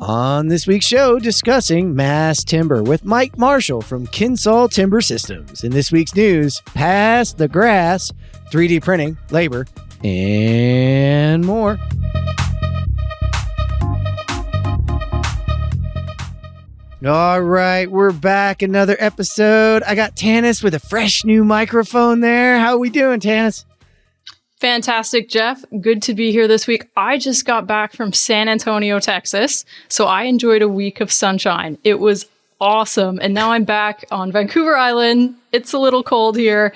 On this week's show, discussing mass timber with Mike Marshall from Kinsol Timber Systems. In this week's news, pass the grass, 3D printing, labor, and more. All right, we're back. Another episode. I got Tanis with a fresh new microphone there. How are we doing, Tanis? Fantastic, Jeff. Good to be here this week. I just got back from San Antonio, Texas, so I enjoyed a week of sunshine. It was awesome. And now I'm back on Vancouver Island. It's a little cold here,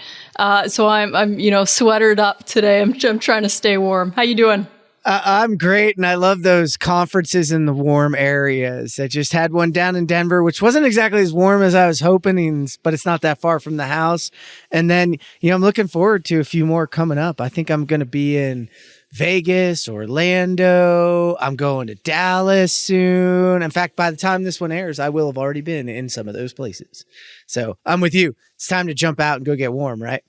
so I'm sweatered up today. I'm trying to stay warm. How you doing? I'm great, and I love those conferences in the warm areas. I just had one down in Denver, which wasn't exactly as warm as I was hoping, but it's not that far from the house. And then, I'm looking forward to a few more coming up. I think I'm going to be in Vegas, Orlando. I'm going to Dallas soon. In fact, by the time this one airs, I will have already been in some of those places. So I'm with you. It's time to jump out and go get warm, right?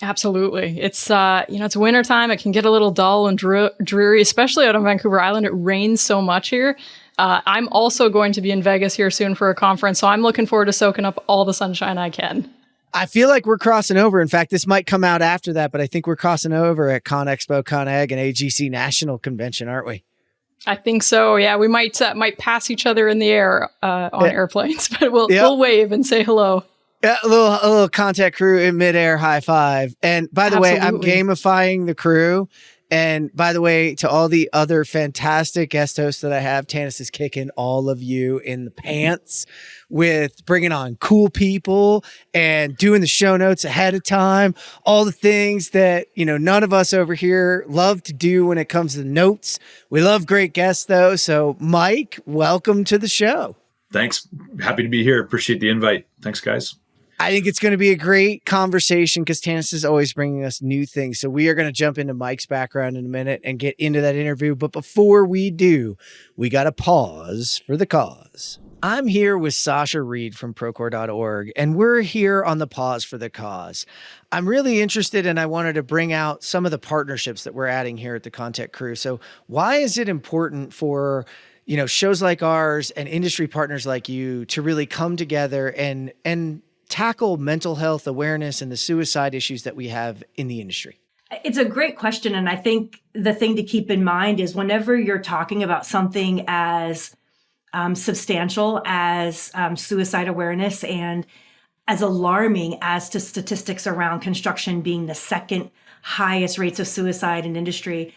Absolutely. It's, it's wintertime. It can get a little dull and dreary, especially out on Vancouver Island. It rains so much here. I'm also going to be in Vegas here soon for a conference, so I'm looking forward to soaking up all the sunshine I can. I feel like we're crossing over. In fact, this might come out after that, but I think we're crossing over at ConExpo, ConAg, and AGC National Convention, aren't we? I think so. Yeah, we might pass each other in the air on airplanes, but we'll wave and say hello. Yeah, a little ConTech crew in midair high five. And by the way, I'm gamifying the crew. And by the way, to all the other fantastic guest hosts that I have, Tanis is kicking all of you in the pants with bringing on cool people and doing the show notes ahead of time. All the things that, none of us over here love to do when it comes to notes. We love great guests, though. So, Mike, welcome to the show. Thanks. Happy to be here. Appreciate the invite. Thanks, guys. I think it's going to be a great conversation because Tanis is always bringing us new things. So we are going to jump into Mike's background in a minute and get into that interview. But before we do, we got to pause for the cause. I'm here with Sasha Reed from Procore.org, and we're here on the Pause for the Cause. I'm really interested, and I wanted to bring out some of the partnerships that we're adding here at the ConTech crew. So why is it important for shows like ours and industry partners like you to really come together and tackle mental health awareness and the suicide issues that we have in the industry? It's a great question. And I think the thing to keep in mind is whenever you're talking about something as substantial as suicide awareness and as alarming as to statistics around construction being the second highest rates of suicide in industry,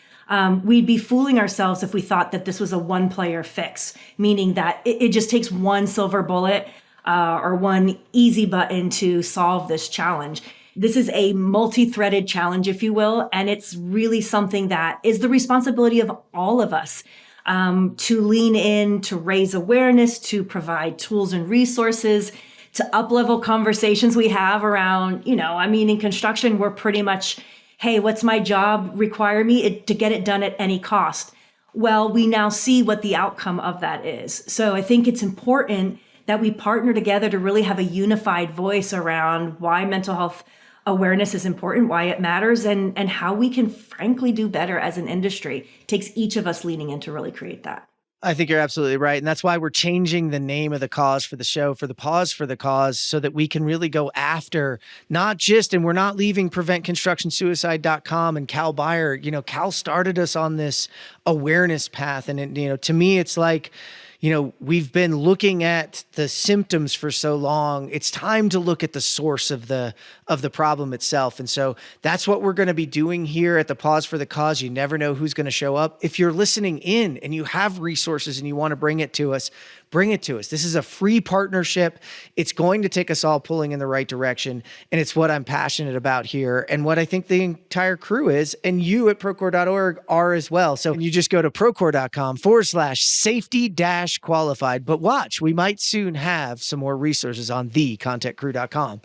we'd be fooling ourselves if we thought that this was a one-player fix, meaning that it just takes one silver bullet or one easy button to solve this challenge. This is a multi-threaded challenge, if you will, and it's really something that is the responsibility of all of us to lean in, to raise awareness, to provide tools and resources, to up-level conversations we have around, in construction, we're pretty much, hey, what's my job require me to get it done at any cost? Well, we now see what the outcome of that is. So I think it's important that we partner together to really have a unified voice around why mental health awareness is important, why it matters, and how we can frankly do better as an industry. It takes each of us leaning in to really create that. I think you're absolutely right. And that's why we're changing the name of the cause for the show for the Pause for the Cause, so that we can really go after and we're not leaving preventconstructionsuicide.com and Cal Beyer. Cal started us on this awareness path. And, to me, it's like, we've been looking at the symptoms for so long. It's time to look at the source of the problem itself. And so that's what we're going to be doing here at the Pause for the Cause. You never know who's going to show up. If you're listening in and you have resources and you want to bring it to us, bring it to us. This is a free partnership. It's going to take us all pulling in the right direction. And it's what I'm passionate about here and what I think the entire crew is. And you at Procore.org are as well. So you just go to Procore.com/safety-qualified. But watch, we might soon have some more resources on thecontechcrew.com.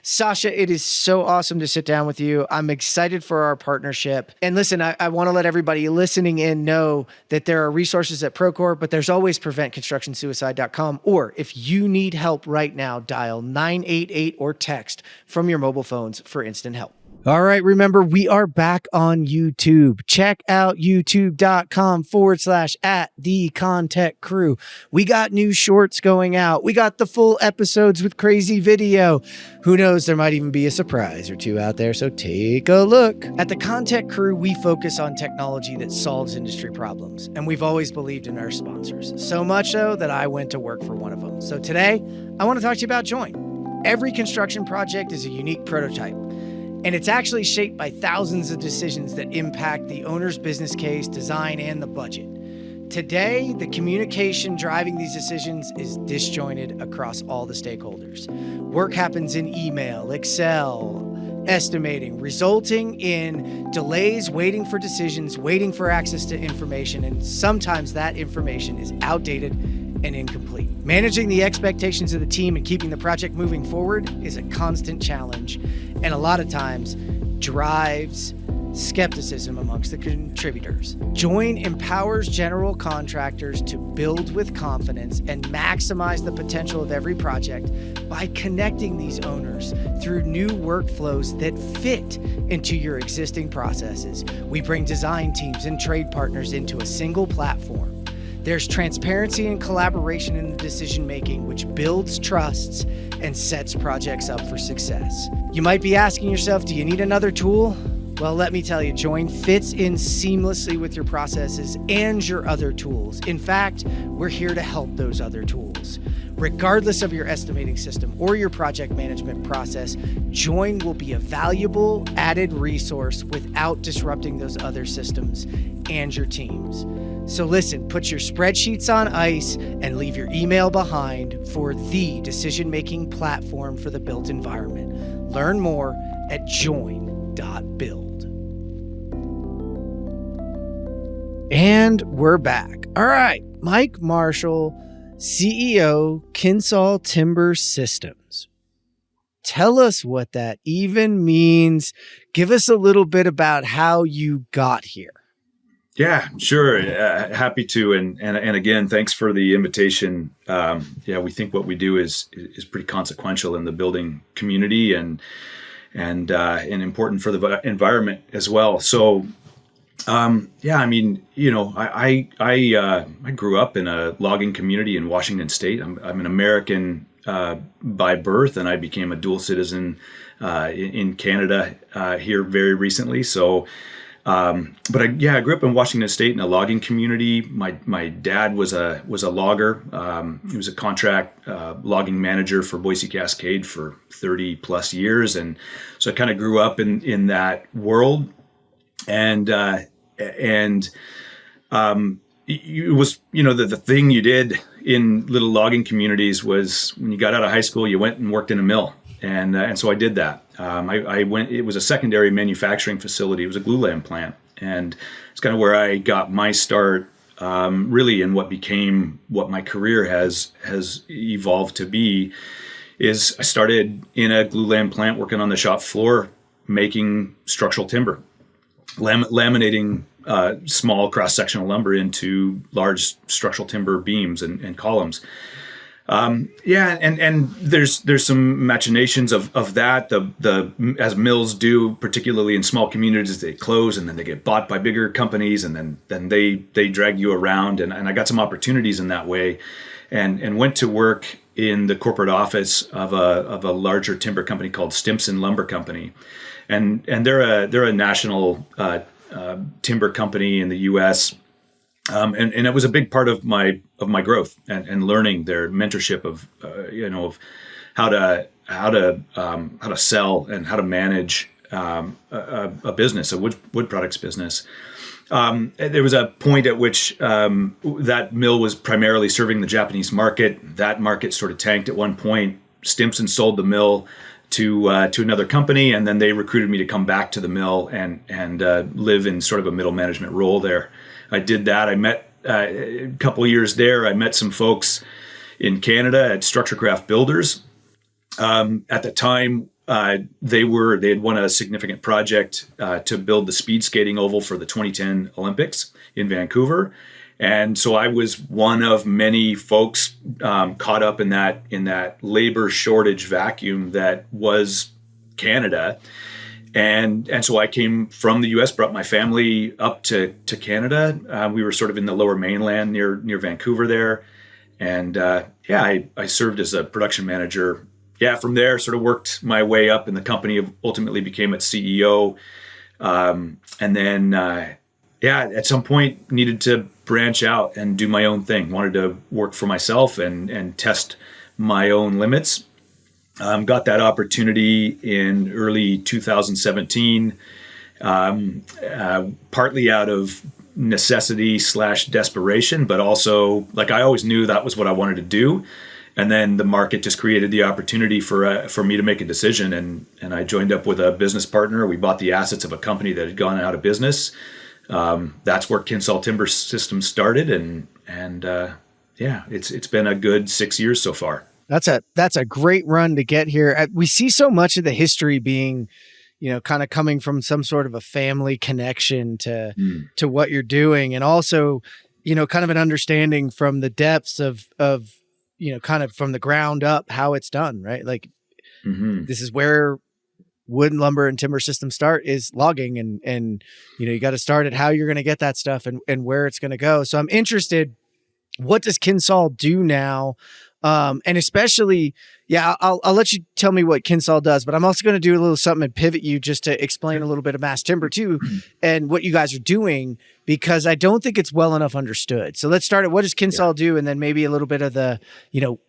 Sasha, it is so awesome to sit down with you. I'm excited for our partnership. And listen, I want to let everybody listening in know that there are resources at Procore, but there's always preventconstructionsuicide.com. Or if you need help right now, dial 988 or text from your mobile phones for instant help. All right. Remember, we are back on YouTube. Check out youtube.com/@the ConTech Crew. We got new shorts going out. We got the full episodes with crazy video. Who knows? There might even be a surprise or two out there. So take a look. At the ConTech Crew, we focus on technology that solves industry problems. And we've always believed in our sponsors. So much so that I went to work for one of them. So today, I want to talk to you about Join. Every construction project is a unique prototype. And it's actually shaped by thousands of decisions that impact the owner's business case, design, and the budget. Today, the communication driving these decisions is disjointed across all the stakeholders. Work happens in email, Excel, estimating, resulting in delays, waiting for decisions, waiting for access to information, and sometimes that information is outdated and incomplete. Managing the expectations of the team and keeping the project moving forward is a constant challenge, and a lot of times drives skepticism amongst the contributors. Join empowers general contractors to build with confidence and maximize the potential of every project by connecting these owners through new workflows that fit into your existing processes. We bring design teams and trade partners into a single platform. There's transparency and collaboration in the decision-making, which builds trusts and sets projects up for success. You might be asking yourself, do you need another tool? Well, let me tell you, Join fits in seamlessly with your processes and your other tools. In fact, we're here to help those other tools. Regardless of your estimating system or your project management process, Join will be a valuable added resource without disrupting those other systems and your teams. So listen, put your spreadsheets on ice and leave your email behind for the decision-making platform for the built environment. Learn more at join.build. And we're back. All right, Mike Marshall, CEO, Kinsol Timber Systems. Tell us what that even means. Give us a little bit about how you got here. Yeah, sure. Happy to. And again, thanks for the invitation. We think what we do is pretty consequential in the building community and important for the environment as well. So, I grew up in a logging community in Washington State. I'm an American by birth, and I became a dual citizen in Canada here very recently. So. I grew up in Washington State in a logging community. My dad was a logger. He was a contract logging manager for Boise Cascade for 30 plus years. And so I kind of grew up in that world. And it was, the thing you did in little logging communities was when you got out of high school, you went and worked in a mill. And so I did that. I went. It was a secondary manufacturing facility. It was a glue lamp plant, and it's kind of where I got my start, really, in what became what my career has evolved to be. Is I started in a glue lamp plant, working on the shop floor, making structural timber, laminating small cross-sectional lumber into large structural timber beams and columns. And there's some machinations of that. As mills do, particularly in small communities, they close and then they get bought by bigger companies, and then they drag you around. And I got some opportunities in that way, and went to work in the corporate office of a larger timber company called Stimson Lumber Company, and they're a national timber company in the U.S. And it was a big part of my growth and learning their mentorship of how to sell and how to manage a business, a wood products business. There was a point at which that mill was primarily serving the Japanese market. That market sort of tanked at one point. Stimson sold the mill to another company, and then they recruited me to come back to the mill and live in sort of a middle management role there. I did that. I met a couple of years there. I met some folks in Canada at Structurecraft Builders. At the time, they had won a significant project to build the speed skating oval for the 2010 Olympics in Vancouver, and so I was one of many folks caught up in that labor shortage vacuum that was Canada. And so I came from the U.S., brought my family up to Canada. We were sort of in the Lower Mainland near Vancouver there. And I served as a production manager. Yeah, from there, sort of worked my way up in the company, ultimately became its CEO. And then, at some point needed to branch out and do my own thing. Wanted to work for myself and test my own limits. Got that opportunity in early 2017, partly out of necessity / desperation, but also like I always knew that was what I wanted to do. And then the market just created the opportunity for me to make a decision. And I joined up with a business partner. We bought the assets of a company that had gone out of business. That's where Kinsol Timber Systems started. And it's been a good 6 years so far. That's a great run to get here. We see so much of the history being, kind of coming from some sort of a family connection to what you're doing. And also, kind of an understanding from the depths of, kind of from the ground up, how it's done, right? Like this is where wood and lumber and timber systems start, is logging. And you got to start at how you're going to get that stuff and where it's going to go. So I'm interested, what does Kinsol do now? And especially, I'll let you tell me what Kinsol does, but I'm also going to do a little something and pivot you just to explain a little bit of mass timber too, and what you guys are doing, because I don't think it's well enough understood. So let's start at, what does Kinsol do? And then maybe a little bit of the,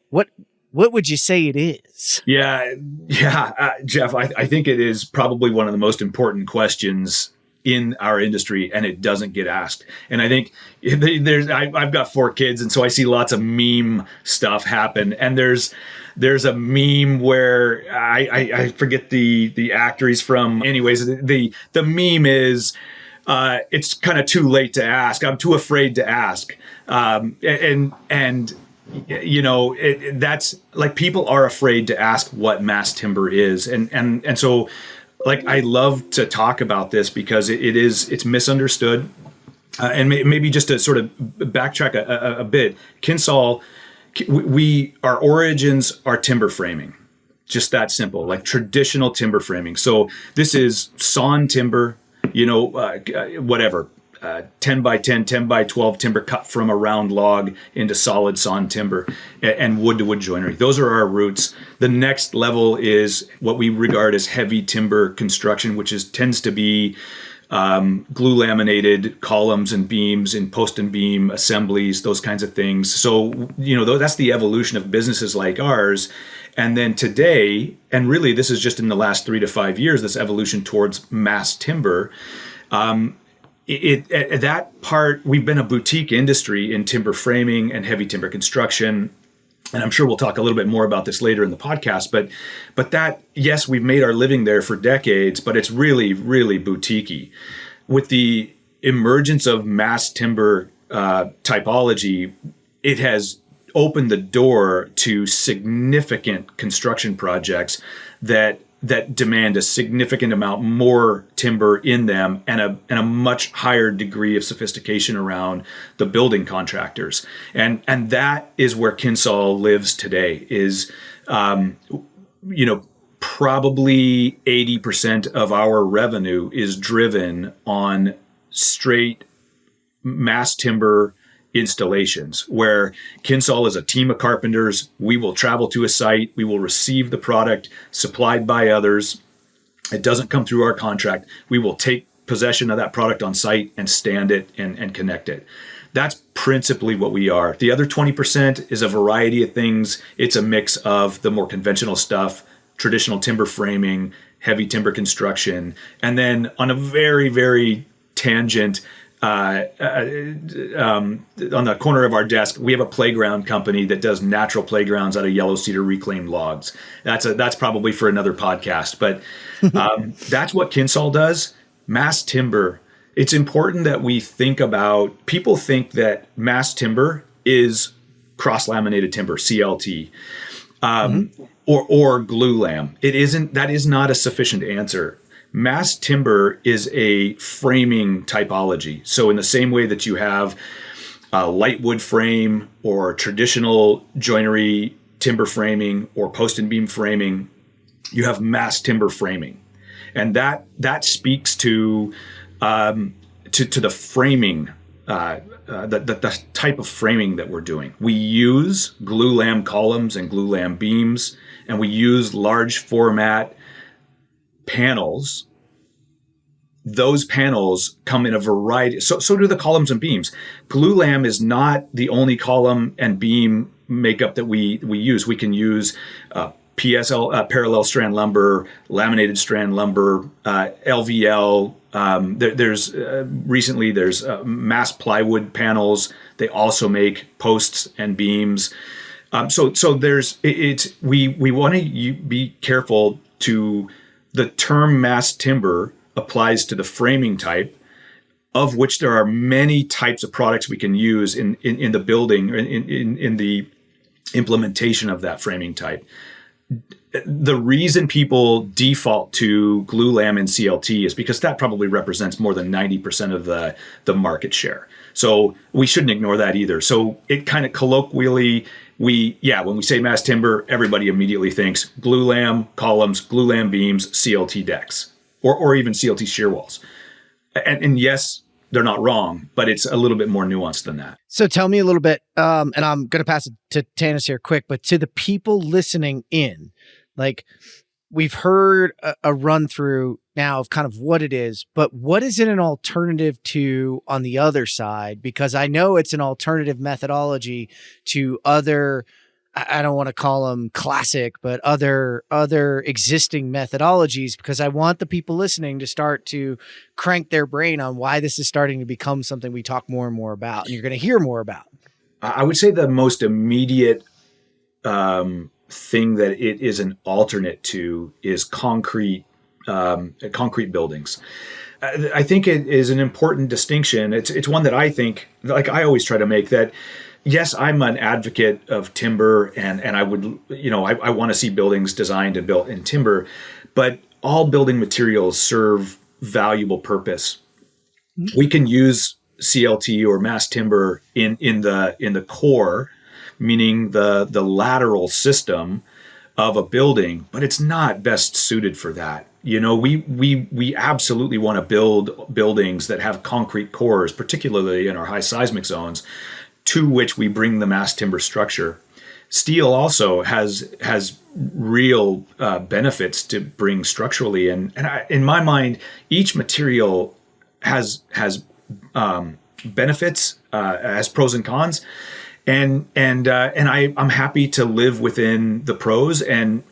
what would you say it is? Jeff, I think it is probably one of the most important questions in our industry, and it doesn't get asked. And I think I've got 4 kids, and so I see lots of meme stuff happen. And there's a meme where I forget the actor he's from. Anyways, the meme is it's kind of too late to ask. I'm too afraid to ask. That's like, people are afraid to ask what mass timber is, and so. Like, I love to talk about this because it's misunderstood. And maybe just to sort of backtrack a bit, Kinsol, our origins are timber framing, just that simple, like traditional timber framing. So this is sawn timber, 10 by 10, 10 by 12 timber cut from a round log into solid sawn timber and wood to wood joinery. Those are our roots. The next level is what we regard as heavy timber construction, which tends to be glue laminated columns and beams in post and beam assemblies, those kinds of things. So, that's the evolution of businesses like ours. And then today, and really this is just in the last 3 to 5 years, this evolution towards mass timber, that part, we've been a boutique industry in timber framing and heavy timber construction. And I'm sure we'll talk a little bit more about this later in the podcast, but that, yes, we've made our living there for decades, but it's really, really boutique-y. With the emergence of mass timber typology, it has opened the door to significant construction projects that demand a significant amount more timber in them and a much higher degree of sophistication around the building contractors. And that is where Kinsol lives today, is, probably 80% of our revenue is driven on straight mass timber installations, where Kinsol is a team of carpenters. We will travel to a site. We will receive the product supplied by others. It doesn't come through our contract. We will take possession of that product on site and stand it and connect it. That's principally what we are. The other 20% is a variety of things. It's a mix of the more conventional stuff, traditional timber framing, heavy timber construction, and then on a very, very tangent, on the corner of our desk, we have a playground company that does natural playgrounds out of yellow cedar reclaimed logs. That's probably for another podcast, but that's what Kinsol does. Mass timber. It's important that we think about, people think that mass timber is cross-laminated timber, CLT, or glue lam. It isn't. That is not a sufficient answer. Mass timber is a framing typology. So in the same way that you have a light wood frame or traditional joinery timber framing or post and beam framing, you have mass timber framing. and that speaks to the framing, the type of framing that we're doing. We use glulam columns and glulam beams, and we use large format panels. Those panels come in a variety. So do the columns and beams. Glulam is not the only column and beam makeup that we use. We can use PSL, parallel strand lumber, laminated strand lumber, LVL. Recently there's mass plywood panels. They also make posts and beams. So we want to be careful to the term mass timber applies to the framing type, of which there are many types of products we can use in the building, in the implementation of that framing type. The reason people default to glulam and CLT is because that probably represents more than 90% of the market share. So we shouldn't ignore that either. So it kind of colloquially, when we say mass timber, everybody immediately thinks glulam columns, glulam beams, CLT decks, or even CLT shear walls. And yes, they're not wrong, but it's a little bit more nuanced than that. So tell me a little bit, and I'm going to pass it to Tanis here quick, but to the people listening in, like we've heard a run through now of kind of what it is, but what is it an alternative to on the other side? Because I know it's an alternative methodology to other, I don't want to call them classic, but other existing methodologies, because I want the people listening to start to crank their brain on why this is starting to become something we talk more and more about, and you're going to hear more about. I would say the most immediate thing that it is an alternate to is concrete buildings. I think it is an important distinction. It's one that I think, like I always try to make, that yes, I'm an advocate of timber, and I would, I want to see buildings designed and built in timber, but all building materials serve valuable purpose. We can use CLT or mass timber in the core, meaning the lateral system of a building, but it's not best suited for that. We absolutely want to build buildings that have concrete cores, particularly in our high seismic zones, to which we bring the mass timber structure. Steel also has real benefits to bring structurally, and in my mind, each material has benefits, has pros and cons, and I'm happy to live within the pros and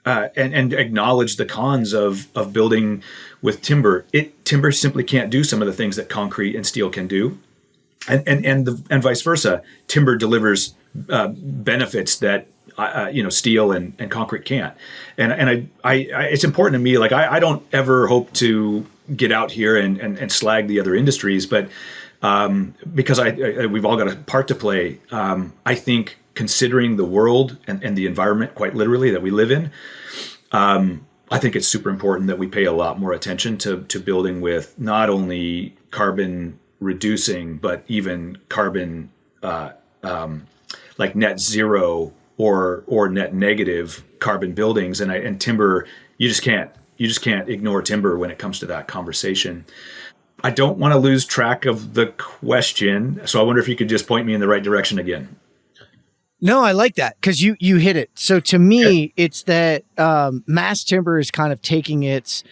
acknowledge the cons of building with timber. Timber simply can't do some of the things that concrete and steel can do. And vice versa. Timber delivers benefits that steel and concrete can't. And I it's important to me. Like I don't ever hope to get out here and slag the other industries, but because we've all got a part to play. I think considering the world and the environment, quite literally, that we live in, I think it's super important that we pay a lot more attention to building with not only carbon reducing, but even carbon like net zero or net negative carbon buildings. And timber, you just can't ignore timber when it comes to that conversation. I don't want to lose track of the question, so I wonder if you could just point me in the right direction again. No, I like that because you hit it. So to me, it's that mass timber is kind of taking its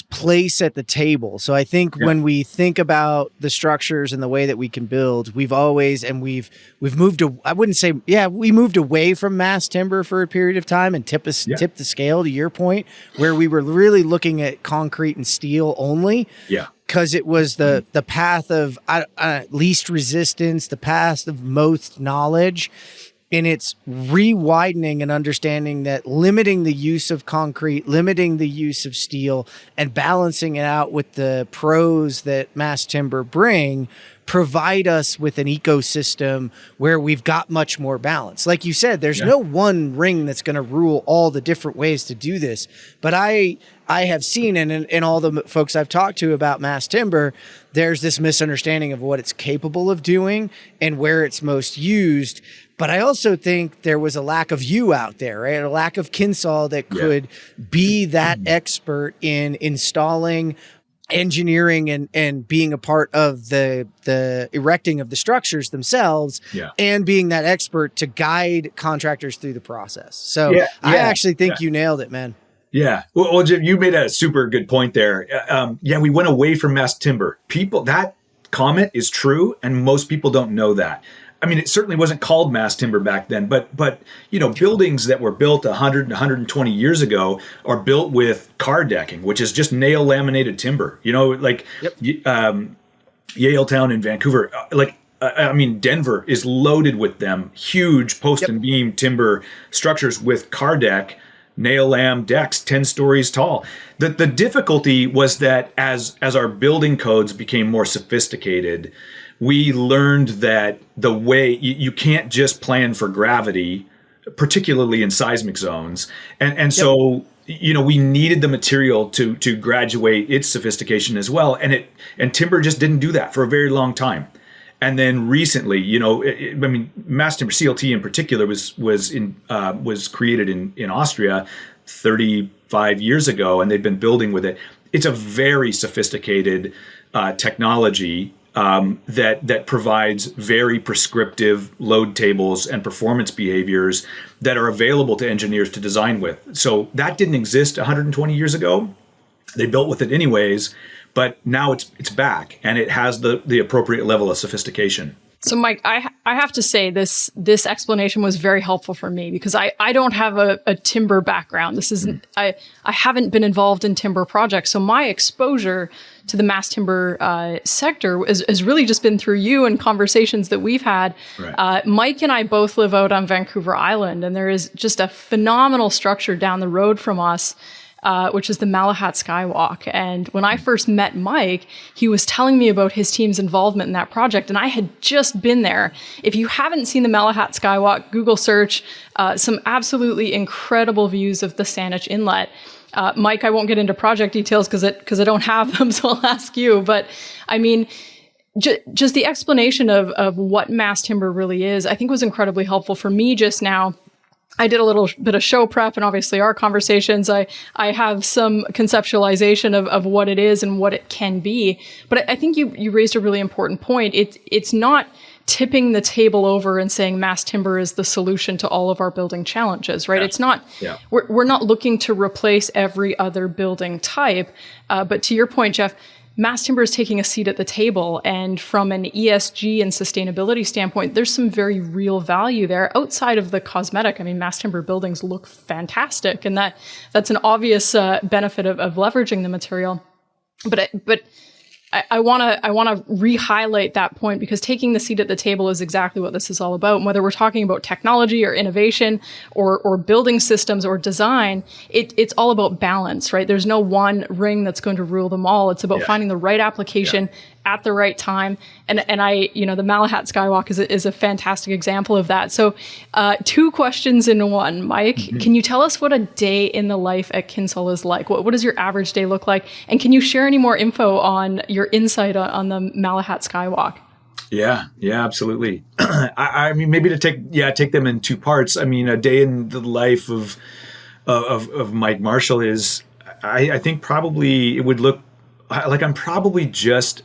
place at the table. So I think when we think about the structures and the way that we can build, we've always, and we've moved we moved away from mass timber for a period of time and tipped the scale, to your point, where we were really looking at concrete and steel only. Yeah. Because it was the path of least resistance, the path of most knowledge. And it's re-widening and understanding that limiting the use of concrete, limiting the use of steel, and balancing it out with the pros that mass timber bring provide us with an ecosystem where we've got much more balance. Like you said, there's no one ring that's going to rule all the different ways to do this. But I have seen, and in all the folks I've talked to about mass timber, there's this misunderstanding of what it's capable of doing and where it's most used. But I also think there was a lack of you out there, right? A lack of Kinsol that could be that expert in installing, engineering, and being a part of the erecting of the structures themselves, and being that expert to guide contractors through the process. So I actually think you nailed it, man. Yeah. Well, Jim, you made a super good point there. We went away from mass timber. That comment is true, and most people don't know that. I mean, it certainly wasn't called mass timber back then, but buildings that were built 100 and 120 years ago are built with car decking, which is just nail laminated timber. Yaletown in Vancouver, Denver is loaded with them, huge post and beam timber structures with car deck, nail lam decks 10 stories tall. The difficulty was that as our building codes became more sophisticated, we learned that the way you can't just plan for gravity, particularly in seismic zones. So we needed the material to graduate its sophistication as well. And timber just didn't do that for a very long time. And then recently, mass timber, CLT in particular, was created in Austria 35 years ago, and they've been building with it. It's a very sophisticated technology that provides very prescriptive load tables and performance behaviors that are available to engineers to design with. So that didn't exist 120 years ago. They built with it anyways, but now it's back, and it has the appropriate level of sophistication. So, Mike, I have to say this explanation was very helpful for me, because I don't have a timber background. This isn't I haven't been involved in timber projects, so my exposure to the mass timber sector has really just been through you and conversations that we've had. Right. Mike and I both live out on Vancouver Island, and there is just a phenomenal structure down the road from us, which is the Malahat Skywalk. And when I first met Mike, he was telling me about his team's involvement in that project, and I had just been there. If you haven't seen the Malahat Skywalk, Google search some absolutely incredible views of the Saanich Inlet. Mike, I won't get into project details because I don't have them, so I'll ask you. But I mean, just the explanation of what mass timber really is, I think was incredibly helpful for me just now. I did a little bit of show prep, and obviously our conversations, I have some conceptualization of what it is and what it can be. But I think you raised a really important point. It's not tipping the table over and saying mass timber is the solution to all of our building challenges, right? Yeah. It's not, we're not looking to replace every other building type. But to your point, Jeff, mass timber is taking a seat at the table. And from an ESG and sustainability standpoint, there's some very real value there outside of the cosmetic. I mean, mass timber buildings look fantastic, and that's an obvious benefit of leveraging the material. But I want to re-highlight that point, because taking the seat at the table is exactly what this is all about. And whether we're talking about technology or innovation or building systems or design, it's all about balance, right? There's no one ring that's going to rule them all. It's about finding the right application at the right time. And the Malahat Skywalk is a fantastic example of that. So 2 questions in one. Mike, can you tell us what a day in the life at Kinsol is like? What does your average day look like? And can you share any more info on your insight on the Malahat Skywalk? Yeah, absolutely. I mean, maybe to take them in 2 parts. I mean, a day in the life of Mike Marshall is, I think probably it would look like I'm probably just,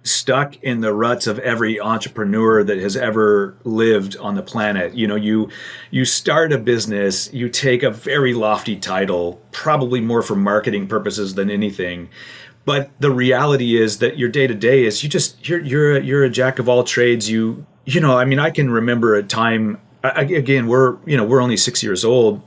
stuck in the ruts of every entrepreneur that has ever lived on the planet. You start a business, you take a very lofty title, probably more for marketing purposes than anything. But the reality is that your day to day is you're a jack of all trades. I can remember a time, again, we're only 6 years old.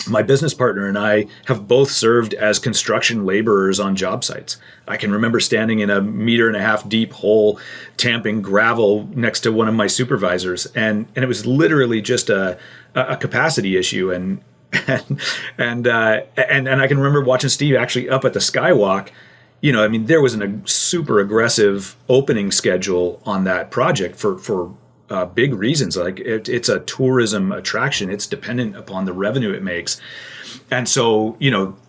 My business partner and I have both served as construction laborers on job sites. I can remember standing in a 1.5 meter deep hole, tamping gravel next to one of my supervisors. And it was literally just a capacity issue. And I can remember watching Steve actually up at the Skywalk. There was a super aggressive opening schedule on that project for big reasons. Like it's a tourism attraction. It's dependent upon the revenue it makes. And so,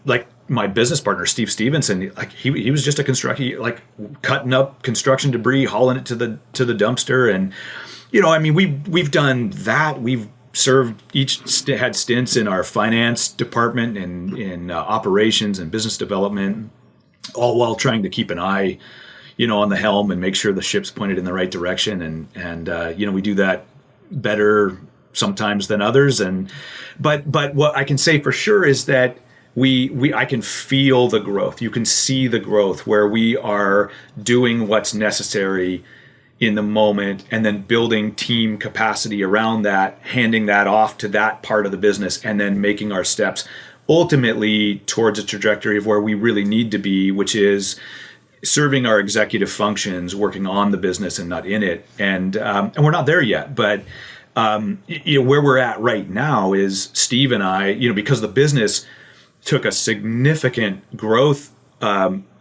like my business partner, Steve Stevenson, like he was just a constructor, like cutting up construction debris, hauling it to the dumpster. I mean, we've done that. We've served had stints in our finance department and in operations and business development, all while trying to keep an eye, on the helm and make sure the ship's pointed in the right direction. And we do that better sometimes than others. But what I can say for sure is that I can feel the growth. You can see the growth where we are doing what's necessary in the moment and then building team capacity around that, handing that off to that part of the business, and then making our steps ultimately towards a trajectory of where we really need to be, which is serving our executive functions, working on the business and not in it. And we're not there yet, but where we're at right now is Steve and I, because the business took a significant growth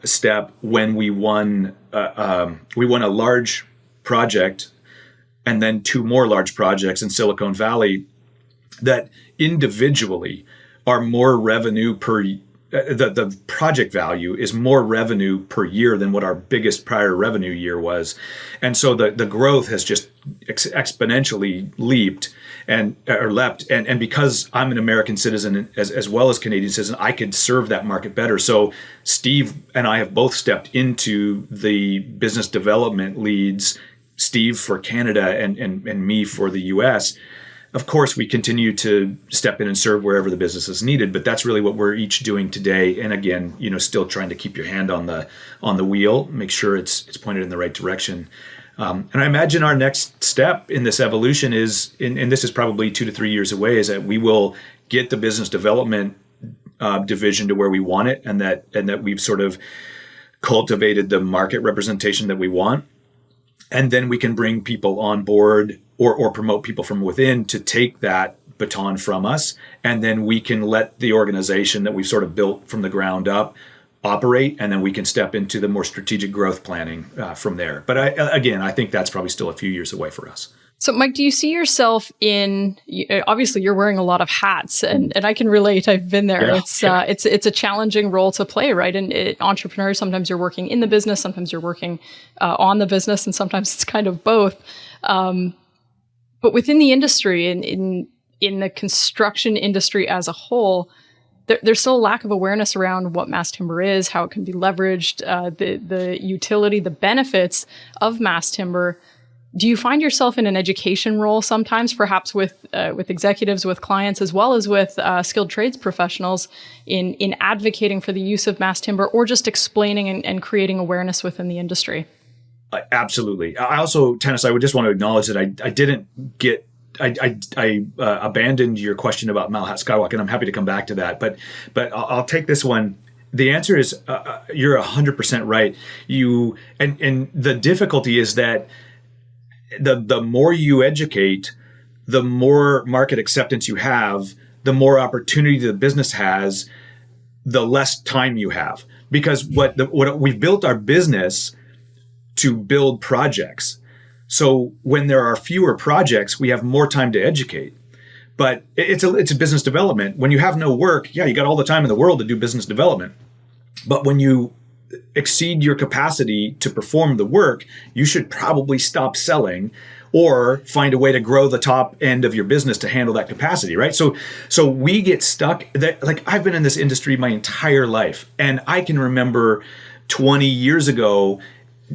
step when we won a large project and then 2 more large projects in Silicon Valley that individually are more revenue per the project value is more revenue per year than what our biggest prior revenue year was. And so the growth has just exponentially leapt and because I'm an American citizen as well as Canadian citizen, I could serve that market better. So Steve and I have both stepped into the business development leads, Steve for Canada and me for the US. Of course, we continue to step in and serve wherever the business is needed, but that's really what we're each doing today. And again, still trying to keep your hand on the wheel, make sure it's pointed in the right direction. And I imagine our next step in this evolution is, and this is probably 2 to 3 years away, is that we will get the business development division to where we want it, and that we've sort of cultivated the market representation that we want. And then we can bring people on board or promote people from within to take that baton from us. And then we can let the organization that we've sort of built from the ground up operate. And then we can step into the more strategic growth planning from there. But I think that's probably still a few years away for us. So, Mike, do you see yourself obviously you're wearing a lot of hats, and I can relate. I've been there. Yeah, it's a challenging role to play, right? And entrepreneurs, sometimes you're working in the business, sometimes you're working on the business, and sometimes it's kind of both. But within the industry, in the construction industry as a whole, there's still a lack of awareness around what mass timber is, how it can be leveraged, the utility, the benefits of mass timber. Do you find yourself in an education role sometimes, perhaps with executives, with clients, as well as with skilled trades professionals in advocating for the use of mass timber, or just explaining and creating awareness within the industry? Absolutely. I also, Tanis, I would just want to acknowledge that I didn't get, I abandoned your question about Malhat Skywalk, and I'm happy to come back to that. But I'll take this one. The answer is you're 100% right. And the difficulty is that the more you educate, the more market acceptance you have, the more opportunity the business has, the less time you have. Because what we've built our business to build projects. So when there are fewer projects, we have more time to educate. But it's a business development. When you have no work, you got all the time in the world to do business development. But when you exceed your capacity to perform the work, you should probably stop selling or find a way to grow the top end of your business to handle that capacity, right? So we get stuck. Like, I've been in this industry my entire life, and I can remember 20 years ago,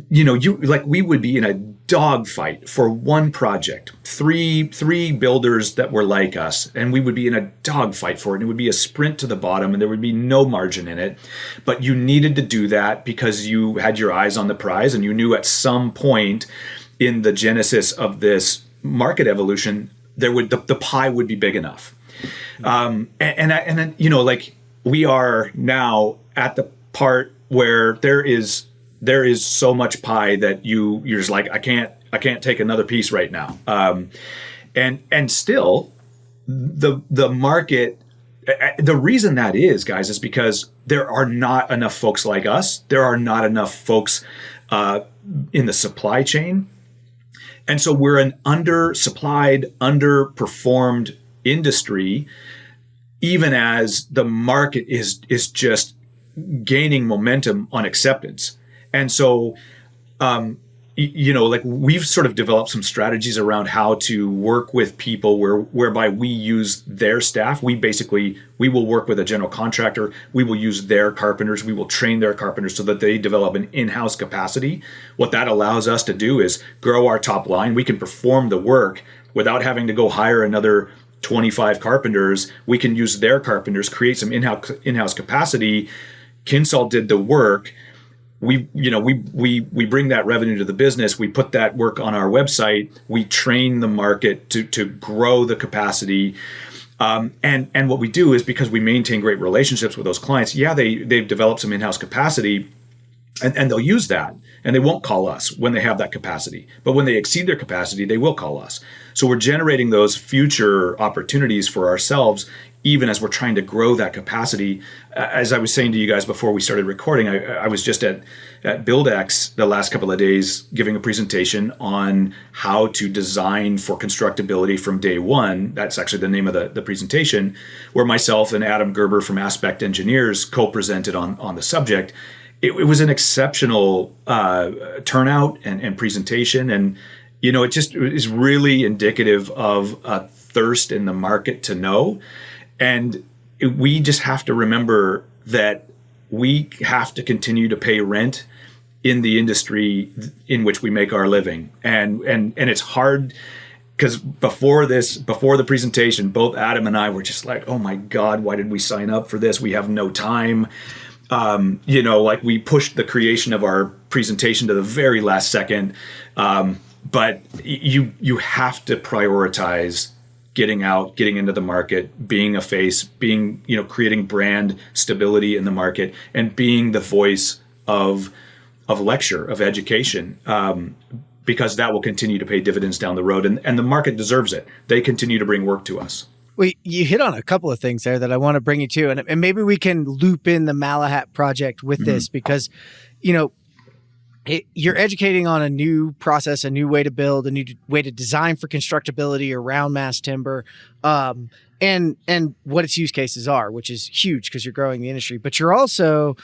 we would be in a dogfight for one project, three builders that were like us, and we would be in a dogfight for it. And it would be a sprint to the bottom, and there would be no margin in it. But you needed to do that because you had your eyes on the prize, and you knew at some point in the genesis of this market evolution, the pie would be big enough. We are now at the part where there is so much pie that you're just like, I can't take another piece right now. And still the market, the reason that is, guys, is because there are not enough folks like us. There are not enough folks in the supply chain. And so we're an undersupplied, underperformed industry, even as the market is just gaining momentum on acceptance. And so like we've sort of developed some strategies around how to work with people whereby we use their staff. We will work with a general contractor. We will use their carpenters. We will train their carpenters so that they develop an in-house capacity. What that allows us to do is grow our top line. We can perform the work without having to go hire another 25 carpenters. We can use their carpenters, create some in-house capacity. Kinsol did the work. We bring that revenue to the business. We put that work on our website. We train the market to grow the capacity. And what we do is, because we maintain great relationships with those clients, they've developed some in-house capacity, and they'll use that, and they won't call us when they have that capacity. But when they exceed their capacity, they will call us. So we're generating those future opportunities for ourselves, even as we're trying to grow that capacity. As I was saying to you guys before we started recording, I was just at BuildX the last couple of days giving a presentation on how to design for constructability from day one. That's actually the name of the presentation, where myself and Adam Gerber from Aspect Engineers co-presented on the subject. It was an exceptional turnout and presentation. And, it just is really indicative of a thirst in the market to know. And we just have to remember that we have to continue to pay rent in the industry in which we make our living. And it's hard, because before the presentation, both Adam and I were just like, oh my God, why did we sign up for this? We have no time. Like we pushed the creation of our presentation to the very last second. But you have to prioritize getting out, getting into the market, being a face, creating brand stability in the market, and being the voice of lecture, of education, because that will continue to pay dividends down the road. And the market deserves it. They continue to bring work to us. Well, you hit on a couple of things there that I want to bring you to, and maybe we can loop in the Malahat project with this, because, you're educating on a new process, a new way to build, a new way to design for constructability around mass timber, and what its use cases are, which is huge because you're growing the industry. But you're also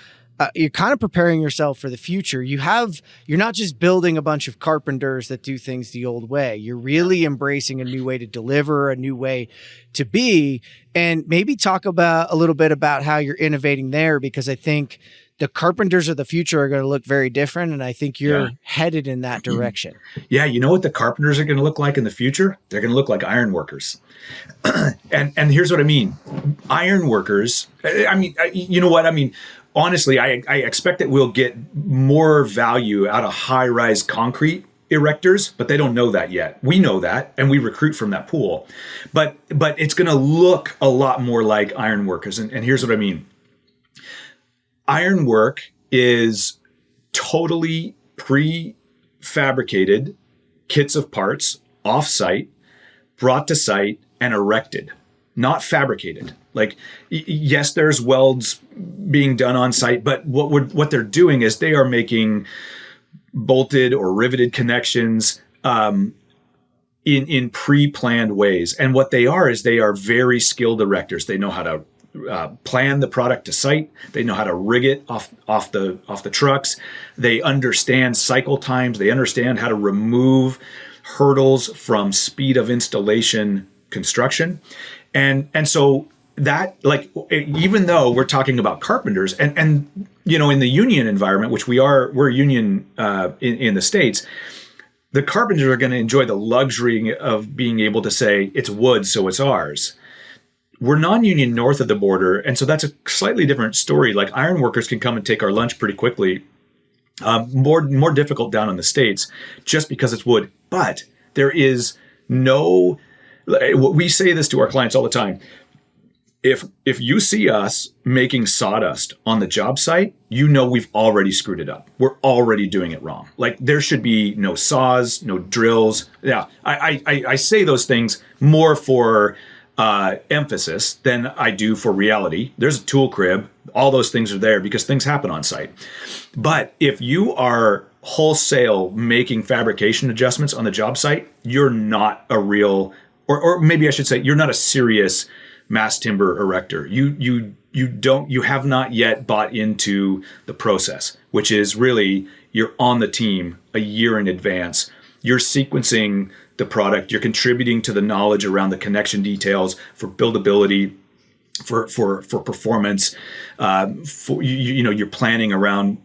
you're kind of preparing yourself for the future. You're not just building a bunch of carpenters that do things the old way. You're really embracing a new way to deliver, a new way to be, and maybe talk a little bit about how you're innovating there, because I think the carpenters of the future are going to look very different. And I think you're headed in that direction. Yeah. You know what the carpenters are going to look like in the future? They're going to look like iron workers. and here's what I mean. Iron workers, you know what? I mean, honestly, I expect that we'll get more value out of high-rise concrete erectors, but they don't know that yet. We know that, and we recruit from that pool. But it's going to look a lot more like iron workers. And here's what I mean. Ironwork is totally prefabricated kits of parts off-site, brought to site, and erected, not fabricated. Like, yes, there's welds being done on site, but what they're doing is they are making bolted or riveted connections in pre-planned ways. And what they are is they are very skilled erectors. They know how to plan the product to site. They know how to rig it off the trucks. They understand cycle times. They understand how to remove hurdles from speed of installation construction. And so that, like, even though we're talking about carpenters and in the union environment, which we're union in the States, the carpenters are going to enjoy the luxury of being able to say it's wood, so it's ours. We're non-union north of the border, and so that's a slightly different story. Like, iron workers can come and take our lunch pretty quickly. More difficult down in the States, just because it's wood. But there is no. We say this to our clients all the time. If you see us making sawdust on the job site, we've already screwed it up. We're already doing it wrong. Like, there should be no saws, no drills. Yeah, I say those things more for emphasis than I do for reality. There's a tool crib. All those things are there because things happen on site. But if you are wholesale making fabrication adjustments on the job site, you're not a real, or maybe I should say, you're not a serious mass timber erector. You have not yet bought into the process, which is really you're on the team a year in advance. You're sequencing the product. You're contributing to the knowledge around the connection details for buildability, for performance. You're planning around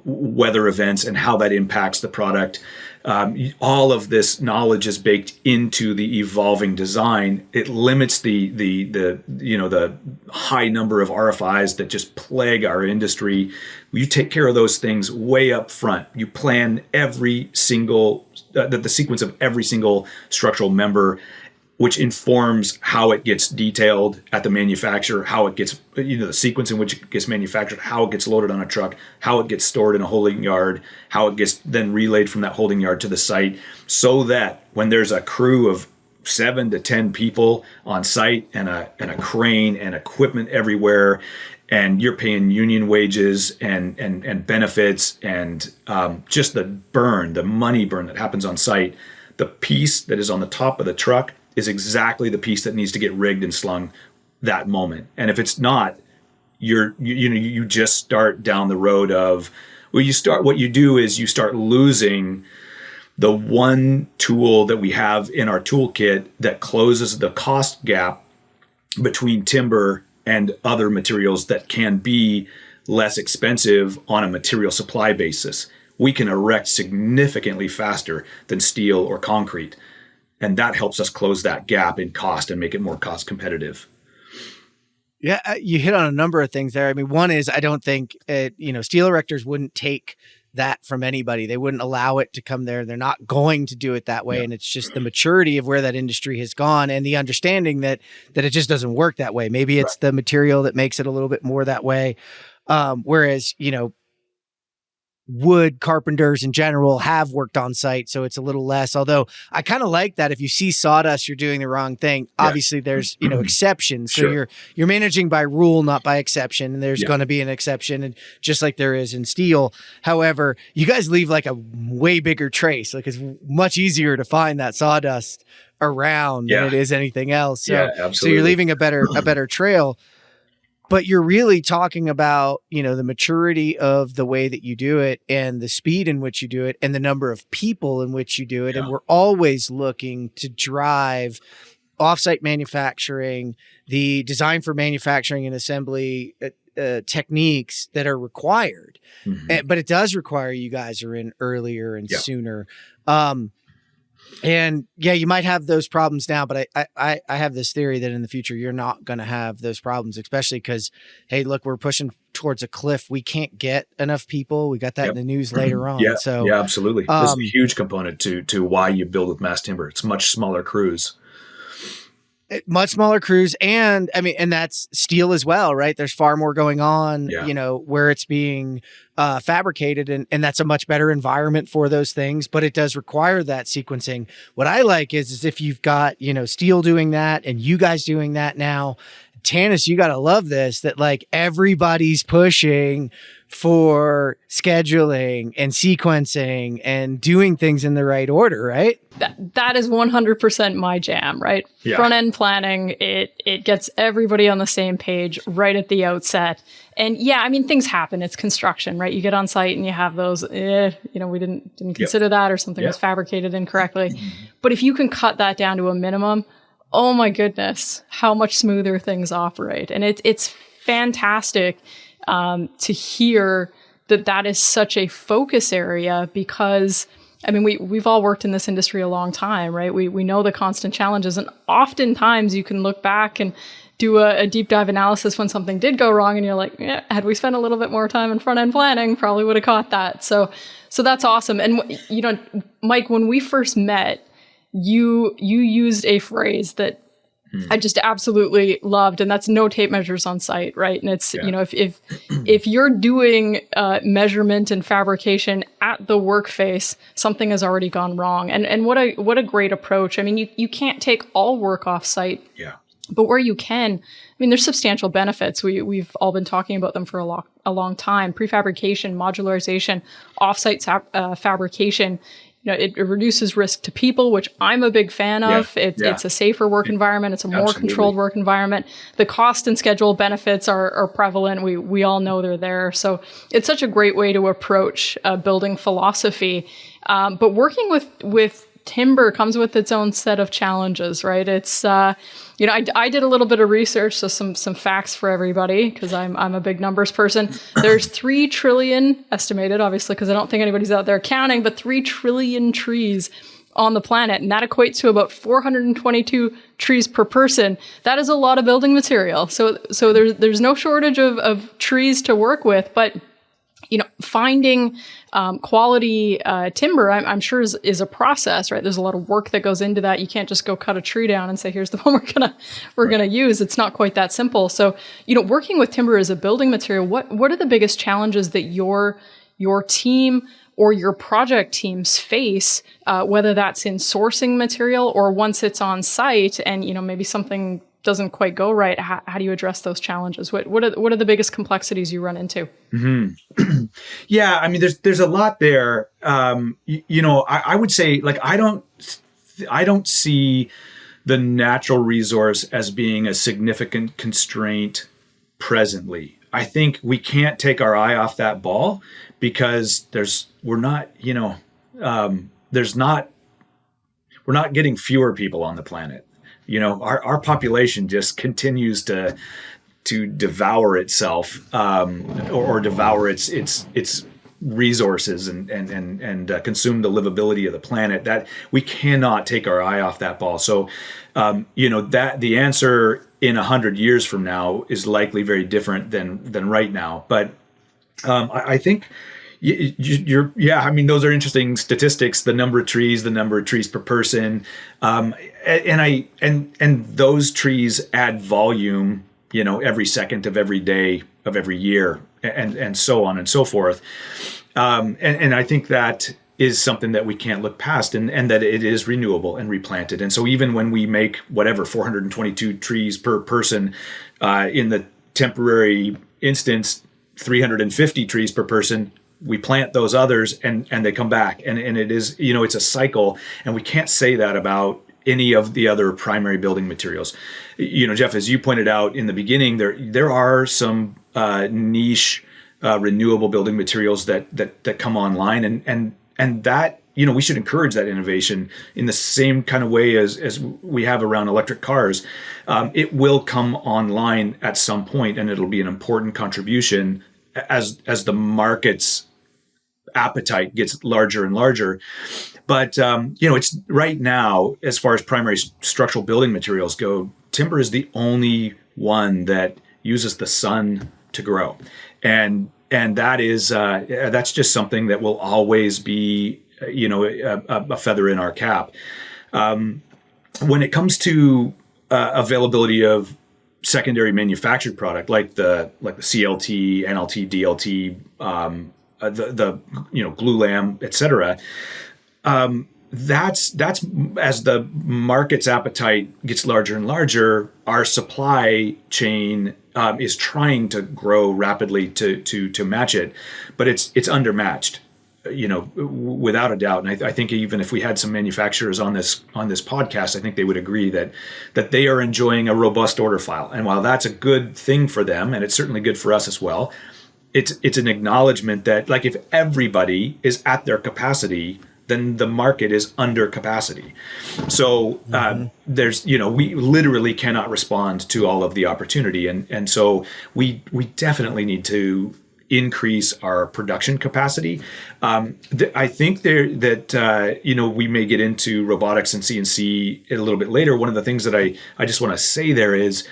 weather events and how that impacts the product. All of this knowledge is baked into the evolving design. It limits the high number of RFIs that just plague our industry. You take care of those things way up front. You plan every single the sequence of every single structural member, which informs how it gets detailed at the manufacturer, how it gets, the sequence in which it gets manufactured, how it gets loaded on a truck, how it gets stored in a holding yard, how it gets then relayed from that holding yard to the site, so that when there's a crew of 7 to 10 people on site and a crane and equipment everywhere, and you're paying union wages and benefits and just the money burn that happens on site, the piece that is on the top of the truck is exactly the piece that needs to get rigged and slung that moment. And if it's not, you just start down the road of, what you do is you start losing the one tool that we have in our toolkit that closes the cost gap between timber and other materials that can be less expensive on a material supply basis. We can erect significantly faster than steel or concrete. And that helps us close that gap in cost and make it more cost competitive. Yeah, you hit on a number of things there. I mean, one is I don't think, steel erectors wouldn't take that from anybody. They wouldn't allow it to come there. They're not going to do it that way. Yeah. And it's just the maturity of where that industry has gone and the understanding that it just doesn't work that way. Maybe it's the material that makes it a little bit more that way. Whereas, wood carpenters in general have worked on site, so it's a little less. Although I kind of like that if you see sawdust, you're doing the wrong thing. Yeah. Obviously, there's exceptions. So sure. You're managing by rule, not by exception. And there's going to be an exception, and just like there is in steel. However, you guys leave like a way bigger trace. Like it's much easier to find that sawdust around than it is anything else. So, absolutely. So you're leaving a better trail. But you're really talking about, the maturity of the way that you do it and the speed in which you do it and the number of people in which you do it. Yeah. And we're always looking to drive offsite manufacturing, the design for manufacturing and assembly techniques that are required. Mm-hmm. But it does require you guys are in earlier and sooner. And you might have those problems now, but I have this theory that in the future, you're not going to have those problems, especially because, hey, look, we're pushing towards a cliff. We can't get enough people. We got that in the news later on. Yeah, so, absolutely. This is a huge component to why you build with mass timber. It's much smaller crews. Much smaller crews. And that's steel as well, right? There's far more going on, where it's being fabricated and that's a much better environment for those things, but it does require that sequencing. What I like is if you've got, steel doing that and you guys doing that now, Tanis, you got to love this, that like everybody's pushing for scheduling and sequencing and doing things in the right order, right? That is 100% my jam, right? Yeah. Front end planning, it gets everybody on the same page right at the outset. And things happen. It's construction, right? You get on site and you have those, we didn't consider that, or something was fabricated incorrectly. But if you can cut that down to a minimum, oh my goodness, how much smoother things operate. And it's fantastic to hear that is such a focus area, because we've all worked in this industry a long time, right? We know the constant challenges, and oftentimes you can look back and do a deep dive analysis when something did go wrong, and you're like, had we spent a little bit more time in front end planning, probably would have caught that. So that's awesome. And Mike, when we first met, you used a phrase that I just absolutely loved, and that's no tape measures on site, right? And it's, if you're doing measurement and fabrication at the work face, something has already gone wrong. And what a great approach. You can't take all work off site. Yeah. But where you can, there's substantial benefits. We've all been talking about them for a long time. Prefabrication, modularization, offsite fabrication. it reduces risk to people, which I'm a big fan of. It's a safer work environment. It's a more controlled work environment. The cost and schedule benefits are prevalent. We all know they're there. So it's such a great way to approach building philosophy. But working with timber comes with its own set of challenges, right? It's, I did a little bit of research, so some facts for everybody, because I'm a big numbers person. There's 3 trillion estimated, obviously, because I don't think anybody's out there counting, but 3 trillion trees on the planet, and that equates to about 422 trees per person. That is a lot of building material. So there's no shortage of trees to work with, but finding quality timber, I'm sure is a process, right? There's a lot of work that goes into that. You can't just go cut a tree down and say, here's the one we're gonna use. It's not quite that simple. So, working with timber as a building material, what are the biggest challenges that your team or your project teams face, whether that's in sourcing material or once it's on site and maybe something doesn't quite go right? How do you address those challenges? What are the biggest complexities you run into? Mm-hmm. Yeah, I mean, there's a lot there. I would say, like, I don't see the natural resource as being a significant constraint presently. I think we can't take our eye off that ball because we're not getting fewer people on the planet. Our population just continues to devour itself, or devour its resources and consume the livability of the planet. That we cannot take our eye off that ball. So, that the answer in 100 years from now is likely very different than right now. But I think. I mean, those are interesting statistics, the number of trees per person. And those trees add volume, every second of every day of every year and so on and so forth. And I think that is something that we can't look past and that it is renewable and replanted. And so even when we make 422 trees per person, in the temporary instance, 350 trees per person, we plant those others and they come back and it is, it's a cycle, and we can't say that about any of the other primary building materials. Jeff, as you pointed out in the beginning, there are some niche renewable building materials that come online and that, we should encourage that innovation in the same kind of way as we have around electric cars. It will come online at some point, and it'll be an important contribution as the market's appetite gets larger and larger. But, it's right now, as far as primary structural building materials go, timber is the only one that uses the sun to grow. And that is, that's just something that will always be, a feather in our cap. When it comes to availability of secondary manufactured product, like the CLT, NLT, DLT, the glulam, et cetera. That's as the market's appetite gets larger and larger, our supply chain is trying to grow rapidly to match it, but it's undermatched, without a doubt. And I think even if we had some manufacturers on this podcast, I think they would agree that they are enjoying a robust order file. And while that's a good thing for them, and it's certainly good for us as well, it's an acknowledgement that, like, if everybody is at their capacity, then the market is under capacity. So there's, we literally cannot respond to all of the opportunity. And so we definitely need to increase our production capacity. I think we may get into robotics and CNC a little bit later. One of the things that I just want to say there is,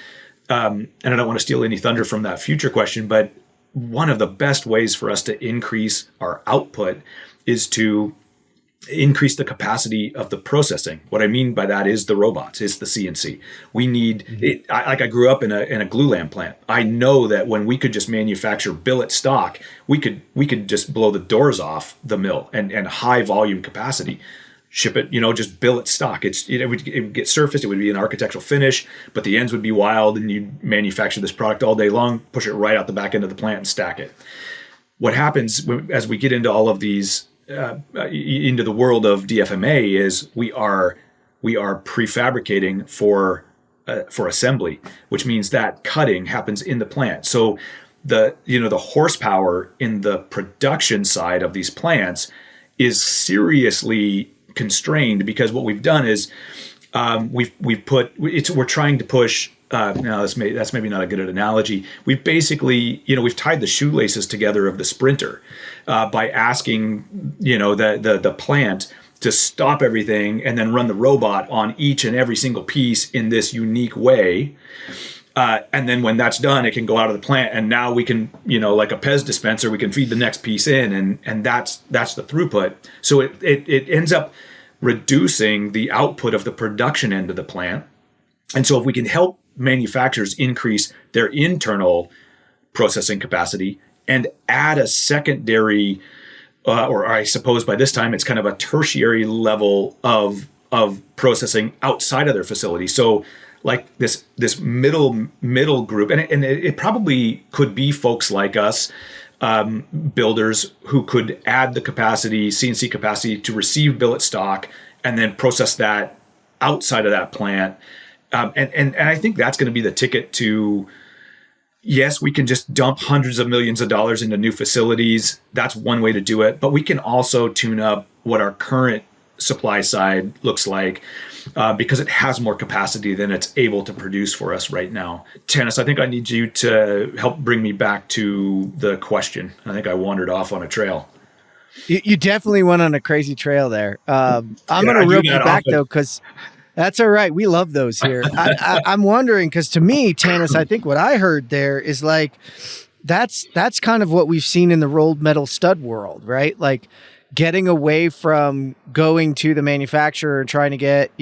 and I don't want to steal any thunder from that future question, but one of the best ways for us to increase our output is to increase the capacity of the processing. What I mean by that is the robots, it's the CNC. We need it. I grew up in a glulam plant. I know that when we could just manufacture billet stock, we could just blow the doors off the mill and high volume capacity. Ship it, just billet stock. It would get surfaced. It would be an architectural finish, but the ends would be wild, and you'd manufacture this product all day long, push it right out the back end of the plant and stack it. What happens as we get into all of these into the world of DFMA is we are prefabricating for assembly, which means that cutting happens in the plant. So the horsepower in the production side of these plants is seriously constrained, because what we've done is we're trying to push. Now that's maybe not a good analogy. We've basically, we've tied the shoelaces together of the Sprinter by asking, the plant to stop everything and then run the robot on each and every single piece in this unique way. And then when that's done, it can go out of the plant, and now we can, like a Pez dispenser, we can feed the next piece in, and that's the throughput. So it ends up reducing the output of the production end of the plant. And so if we can help manufacturers increase their internal processing capacity and add a secondary, or I suppose by this time it's kind of a tertiary level of processing outside of their facility. So like this middle group, and it probably could be folks like us, builders who could add the capacity, CNC capacity, to receive billet stock and then process that outside of that plant. And I think that's going to be the ticket to, yes, we can just dump hundreds of millions of dollars into new facilities. That's one way to do it. But we can also tune up what our current supply side looks like, because it has more capacity than it's able to produce for us right now. Tanis, I think I need you to help bring me back to the question. I think I wandered off on a trail. You definitely went on a crazy trail there. I'm going to rope you back though, because that's all right. We love those here. I'm wondering, because to me, Tanis, I think what I heard there is like, that's kind of what we've seen in the rolled metal stud world, right? Like getting away from going to the manufacturer and trying to get,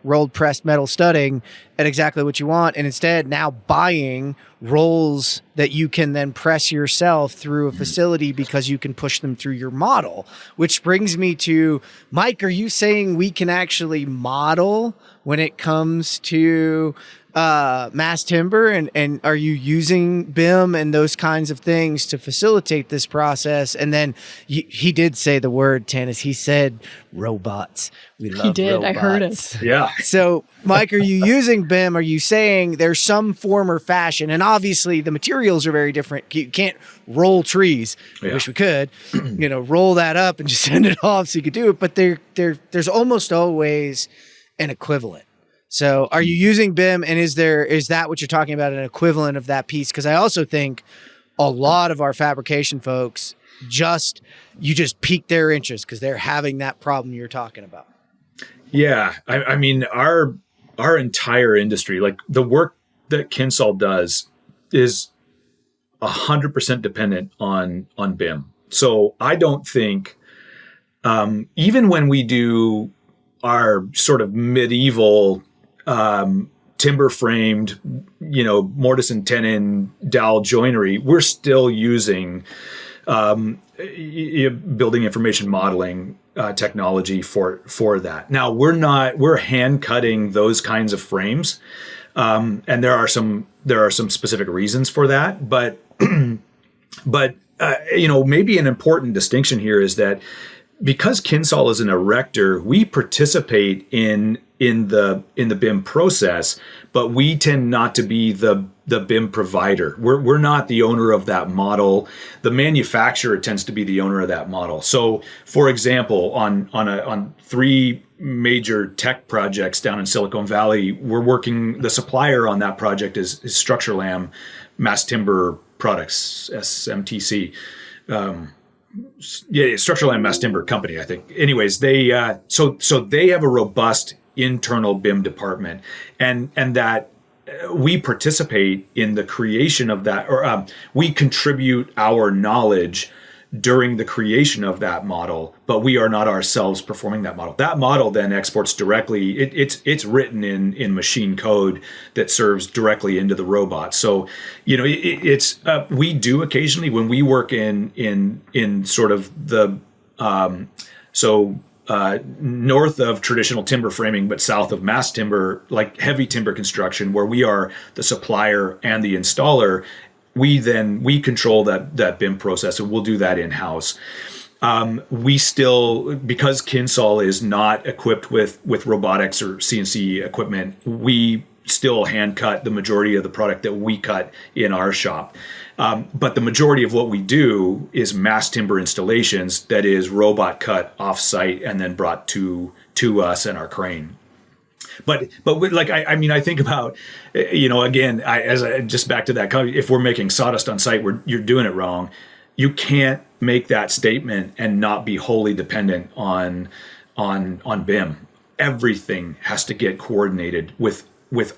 rolled pressed metal studding at exactly what you want. And instead now buying rolls that you can then press yourself through a facility because you can push them through your model, which brings me to Mike. Are you saying we can actually model when it comes to mass timber, and are you using BIM and those kinds of things to facilitate this process? And then he did say the word, Tanis. He said robots. We love. He did. Robots. I heard it. Yeah. So, Mike, are you using BIM? Are you saying there's some form or fashion? And obviously, the materials are very different. You can't roll trees. I wish we could. Roll that up and just send it off so you could do it. But there's almost always an equivalent. So are you using BIM, and is that what you're talking about, an equivalent of that piece? Because I also think a lot of our fabrication folks just pique their interest because they're having that problem you're talking about. Yeah. I mean, our entire industry, like the work that Kinsol does, is 100% dependent on BIM. So I don't think, even when we do our sort of medieval timber framed, mortise and tenon dowel joinery, we're still using building information modeling technology for that. Now we're hand cutting those kinds of frames, and there are some specific reasons for that. But maybe an important distinction here is that because Kinsol is an erector, we participate in the BIM process, but we tend not to be the BIM provider. We're not the owner of that model. The manufacturer tends to be the owner of that model. So, for example, on 3 major tech projects down in Silicon Valley, the supplier on that project is Structurlam Mass Timber Products, SMTC. Structurlam Mass Timber Company, I think. Anyways, they so they have a robust internal BIM department, and that we participate in the creation of that, or we contribute our knowledge during the creation of that model, but we are not ourselves performing that model. That model then exports directly. It's written in machine code that serves directly into the robot. So, we do occasionally when we work in sort of the north of traditional timber framing, but south of mass timber, like heavy timber construction, where we are the supplier and the installer. We control that BIM process, and we'll do that in-house. We still, because Kinsol is not equipped with robotics or CNC equipment, we still hand cut the majority of the product that we cut in our shop. But the majority of what we do is mass timber installations that is robot cut off site and then brought to us and our crane. But like, I think about, again, just back to that, if we're making sawdust on site, you're doing it wrong. You can't make that statement and not be wholly dependent on BIM. Everything has to get coordinated with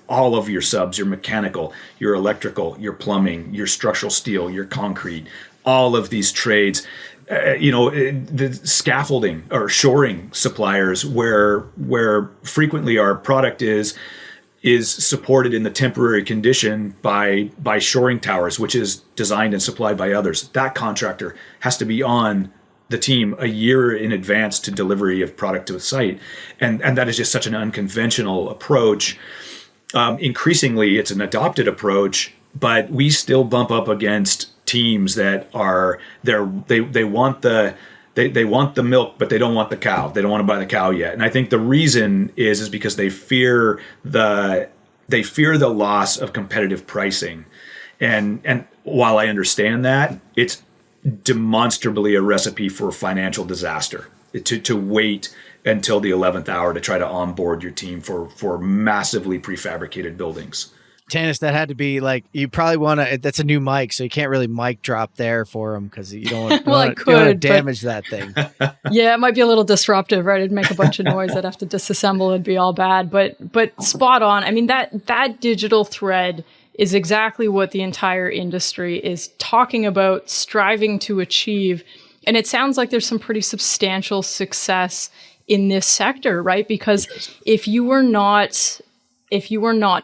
all of your subs, your mechanical, your electrical, your plumbing, your structural steel, your concrete, all of these trades. The scaffolding or shoring suppliers, where frequently our product is supported in the temporary condition by shoring towers, which is designed and supplied by others. That contractor has to be on the team a year in advance to delivery of product to a site, and that is just such an unconventional approach. Increasingly, it's an adopted approach, but we still bump up against teams that are there. They want the milk, but they don't want the cow. They don't want to buy the cow yet. And I think the reason is because they fear the loss of competitive pricing. And while I understand that, it's demonstrably a recipe for financial disaster to wait until the 11th hour to try to onboard your team for massively prefabricated buildings. Tanis, that had to be like, you probably want to, that's a new mic, so you can't really mic drop there for them because you don't want, well, you don't want to damage that thing. Yeah, it might be a little disruptive, right? It'd make a bunch of noise. I'd have to disassemble. It'd be all bad, but spot on. I mean, that digital thread is exactly what the entire industry is talking about, striving to achieve. And it sounds like there's some pretty substantial success in this sector, right? Because if you were not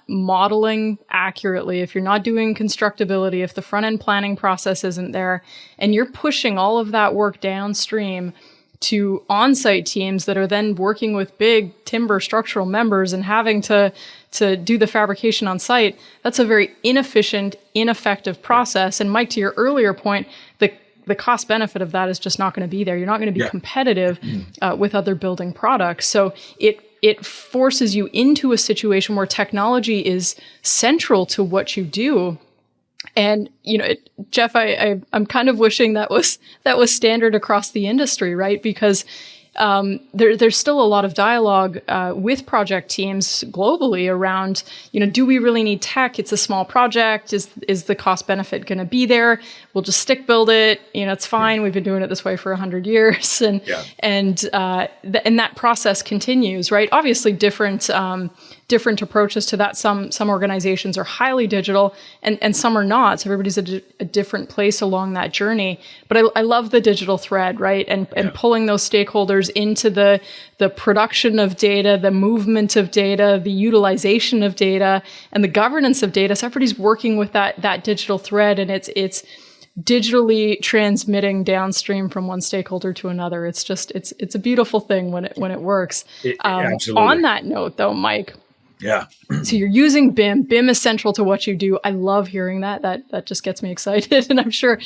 modeling accurately, if you're not doing constructability, if the front end planning process isn't there, and you're pushing all of that work downstream to on-site teams that are then working with big timber structural members and having to do the fabrication on site, that's a very inefficient, ineffective process. And Mike, to your earlier point, the cost benefit of that is just not going to be there. You're not going to be competitive with other building products. So it forces you into a situation where technology is central to what you do. And, Jeff, I'm kind of wishing that was standard across the industry, right? Because there's still a lot of dialogue with project teams globally around, do we really need tech? It's a small project. Is the cost benefit going to be there? We'll just stick build it. It's fine. We've been doing it this way for 100 years, and that process continues, right? Obviously, different approaches to that. Some organizations are highly digital, and some are not. So everybody's at a different place along that journey. But I love the digital thread, right? And pulling those stakeholders into the production of data, the movement of data, the utilization of data, and the governance of data. So everybody's working with that digital thread, and it's digitally transmitting downstream from one stakeholder to another. It's a beautiful thing when it works. Absolutely. On that note, though, Mike. Yeah. So you're using BIM. BIM is central to what you do. I love hearing that. That just gets me excited. And I'm sure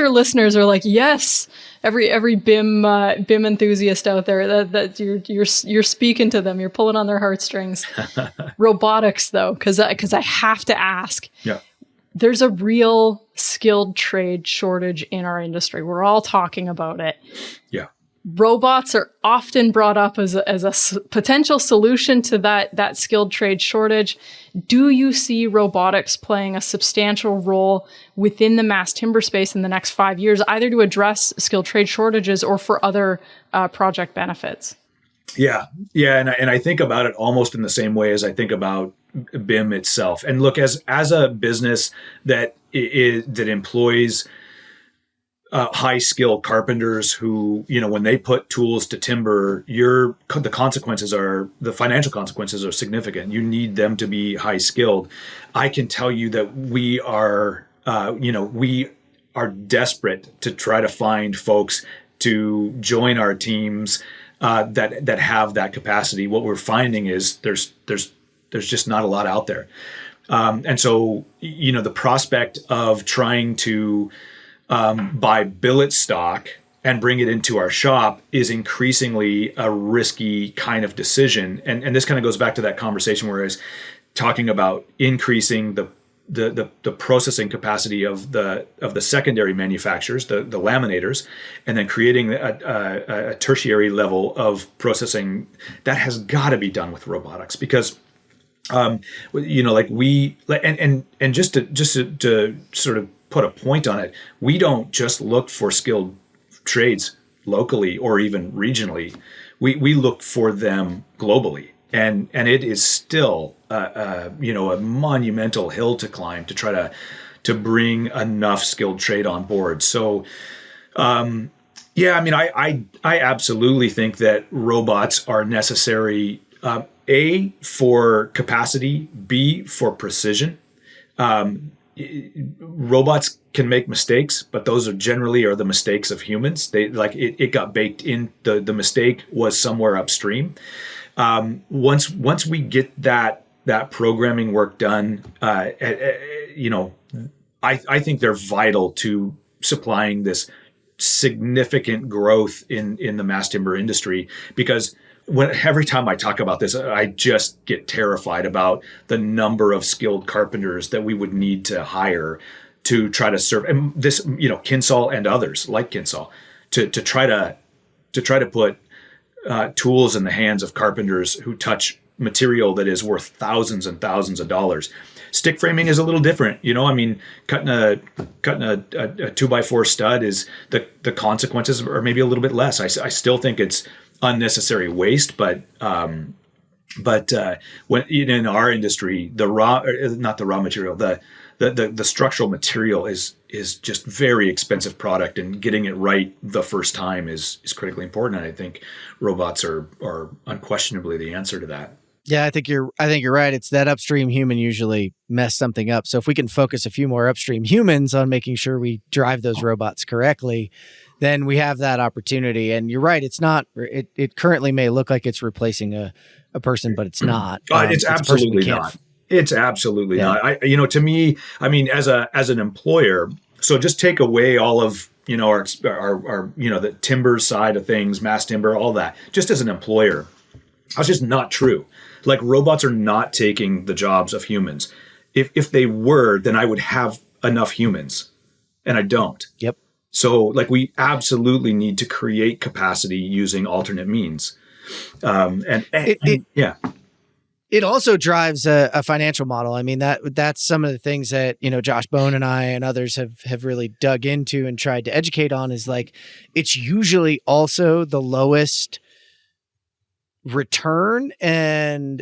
listeners are like, yes, every BIM enthusiast out there, that you're speaking to them. You're pulling on their heartstrings. Robotics, though, because I have to ask. Yeah. There's a real skilled trade shortage in our industry. We're all talking about it. Yeah. Robots are often brought up as a potential solution to that skilled trade shortage. Do you see robotics playing a substantial role within the mass timber space in the next 5 years, either to address skilled trade shortages or for other project benefits? Yeah. And I think about it almost in the same way as I think about BIM itself. And look, as a business that employs high-skilled carpenters who, when they put tools to timber, the financial consequences are significant. You need them to be high-skilled. I can tell you that we are desperate to try to find folks to join our teams that have that capacity. What we're finding is there's just not a lot out there, and so the prospect of trying to buy billet stock and bring it into our shop is increasingly a risky kind of decision. And this kind of goes back to that conversation where I was talking about increasing the processing capacity of the secondary manufacturers, the laminators, and then creating a tertiary level of processing that has got to be done with robotics, because like and just to sort of put a point on it, we don't just look for skilled trades locally or even regionally. We look for them globally. And it is still a monumental hill to climb to try to bring enough skilled trade on board. So I absolutely think that robots are necessary. A, for capacity, B, for precision. Robots can make mistakes, but those are generally the mistakes of humans. It got baked in. The mistake was somewhere upstream. Once we get that programming work done, I think they're vital to supplying this significant growth in the mass timber industry, because every time I talk about this, I just get terrified about the number of skilled carpenters that we would need to hire to try to serve, and this, Kinsol and others like Kinsol, to try to put tools in the hands of carpenters who touch material that is worth thousands and thousands of dollars. Stick framing is a little different. Cutting a 2x4 stud is the consequences are maybe a little bit less. I still think it's unnecessary waste, but when in our industry, not the raw material, the structural material is just very expensive product, and getting it right the first time is critically important. And I think robots are unquestionably the answer to that. Yeah, I think you're right. It's that upstream human usually mess something up. So if we can focus a few more upstream humans on making sure we drive those robots correctly, then we have that opportunity. And you're right. It's not, it currently may look like it's replacing a person, but it's not. It's absolutely not. It's absolutely not. To me, as an employer, so just take away all of, our the timber side of things, mass timber, all that, just as an employer, that's just not true. Like, robots are not taking the jobs of humans. If they were, then I would have enough humans, and I don't. Yep. So we absolutely need to create capacity using alternate means. It also drives a financial model. That's some of the things that, Josh Bone and I and others have really dug into and tried to educate on, is it's usually also the lowest return and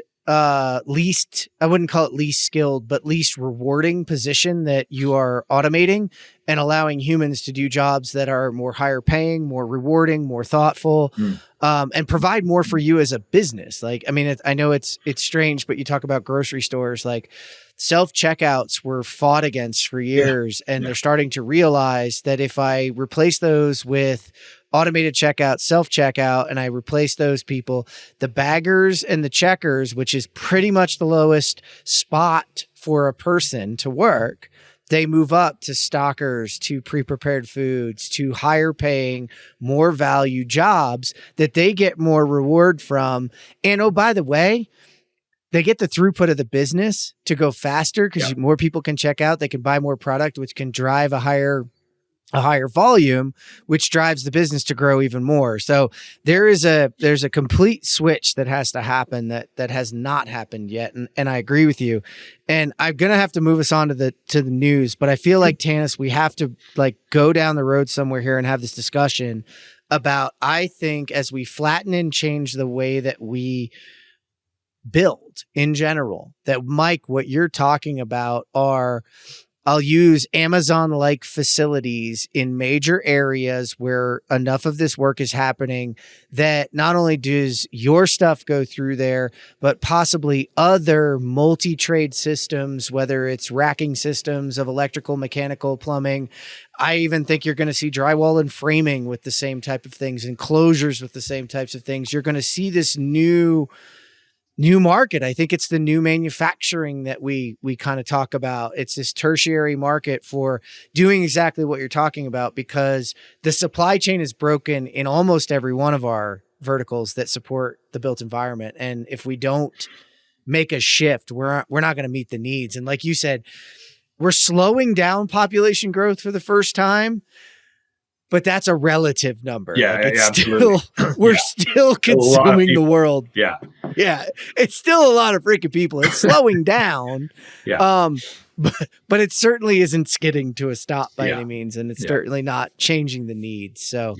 least, I wouldn't call it least skilled, but least rewarding position that you are automating and allowing humans to do jobs that are more higher paying, more rewarding, more thoughtful, and provide more for you as a business. I know it's strange, but you talk about grocery stores, self-checkouts were fought against for years, and they're starting to realize that if I replace those with automated checkout, self-checkout, and I replace those people, the baggers and the checkers, which is pretty much the lowest spot for a person to work, they move up to stockers, to pre-prepared foods, to higher paying, more value jobs that they get more reward from. And oh, by the way, they get the throughput of the business to go faster because more people can check out. They can buy more product, which can drive a higher volume, which drives the business to grow even more. So there's a complete switch that has to happen that has not happened yet. And I agree with you. And I'm going to have to move us on to the news, but I feel like, Tanis, we have to go down the road somewhere here and have this discussion about, I think, as we flatten and change the way that we build in general, that, Mike, what you're talking about are, I'll use Amazon-like facilities in major areas where enough of this work is happening that not only does your stuff go through there, but possibly other multi-trade systems, whether it's racking systems of electrical, mechanical, plumbing. I even think you're going to see drywall and framing with the same type of things, enclosures with the same types of things. You're going to see this new new market. I think it's the new manufacturing that we kind of talk about. It's this tertiary market for doing exactly what you're talking about, because the supply chain is broken in almost every one of our verticals that support the built environment. And if we don't make a shift, we're not going to meet the needs. And like you said, we're slowing down population growth for the first time, but that's a relative number. Yeah, like it's absolutely. still, we're still consuming the world. Yeah. Yeah. It's still a lot of freaking people. It's slowing down. Yeah. But it certainly isn't skidding to a stop by any means. And it's certainly not changing the needs. So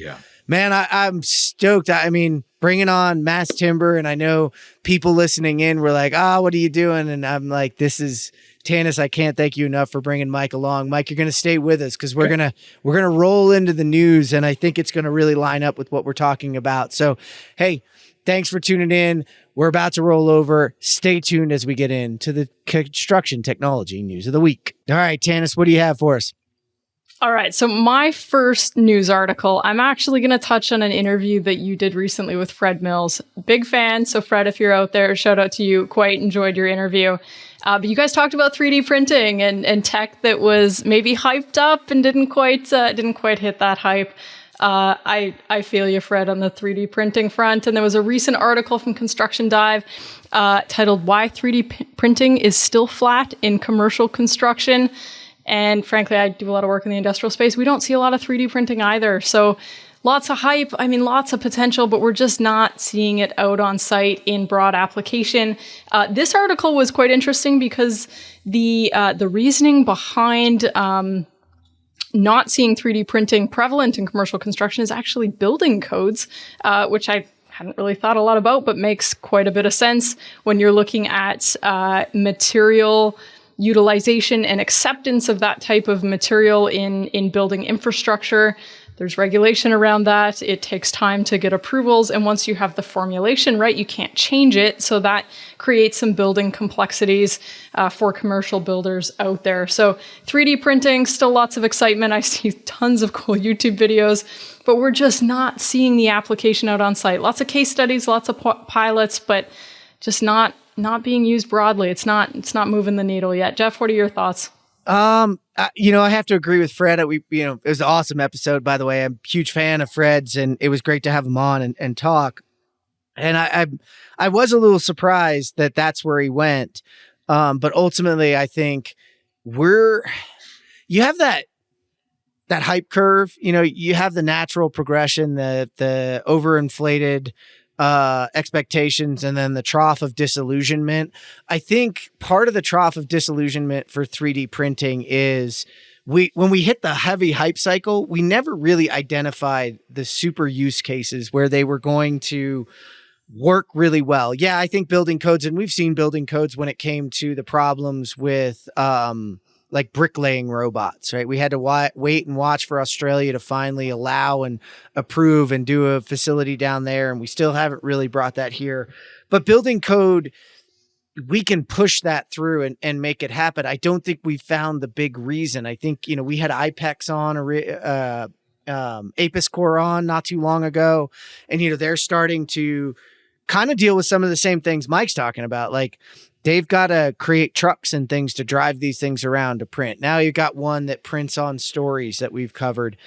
man, I'm stoked. I mean, bringing on mass timber, and I know people listening in were like, what are you doing? And I'm like, this is Tanis. I can't thank you enough for bringing Mike along. Mike, you're going to stay with us because we're going to roll into the news, and I think it's going to really line up with what we're talking about. So, hey, thanks for tuning in. We're about to roll over. Stay tuned as we get into the construction technology news of the week. All right, Tanis, what do you have for us? All right. So my first news article, I'm actually going to touch on an interview that you did recently with Fred Mills. Big fan. So Fred, if you're out there, shout out to you. Quite enjoyed your interview. But you guys talked about 3D printing and tech that was maybe hyped up and didn't quite hit that hype. I feel you, Fred, on the 3D printing front. And there was a recent article from Construction Dive titled "Why 3D Printing is Still Flat in Commercial Construction." And frankly, I do a lot of work in the industrial space. We don't see a lot of 3D printing either. So lots of hype. I mean, lots of potential, but we're just not seeing it out on site in broad application. This article was quite interesting because the reasoning behind not seeing 3D printing prevalent in commercial construction is actually building codes, which I hadn't really thought a lot about, but makes quite a bit of sense when you're looking at material utilization and acceptance of that type of material in building infrastructure. There's regulation around that. It takes time to get approvals. And once you have the formulation right, you can't change it. So that creates some building complexities for commercial builders out there. So 3D printing, still lots of excitement. I see tons of cool YouTube videos, but we're just not seeing the application out on site. Lots of case studies, lots of pilots, but just not being used broadly. It's not moving the needle yet. Jeff, what are your thoughts? I have to agree with Fred. It was an awesome episode, by the way. I'm a huge fan of Fred's, and it was great to have him on and talk. And I was a little surprised that that's where he went. But ultimately, I think you have that hype curve. You have the natural progression, the overinflated expectations, and then the trough of disillusionment. I think part of the trough of disillusionment for 3D printing is when we hit the heavy hype cycle, we never really identified the super use cases where they were going to work really well. Yeah, I think building codes, and we've seen building codes when it came to the problems with like bricklaying robots, right? We had to wait and watch for Australia to finally allow and approve and do a facility down there. And we still haven't really brought that here. But building code, we can push that through and make it happen. I don't think we found the big reason. I think, we had IPEX on, Apis Core on not too long ago. And, they're starting to kind of deal with some of the same things Mike's talking about. Like, they've got to create trucks and things to drive these things around to print. Now you've got one that prints on stories that we've covered.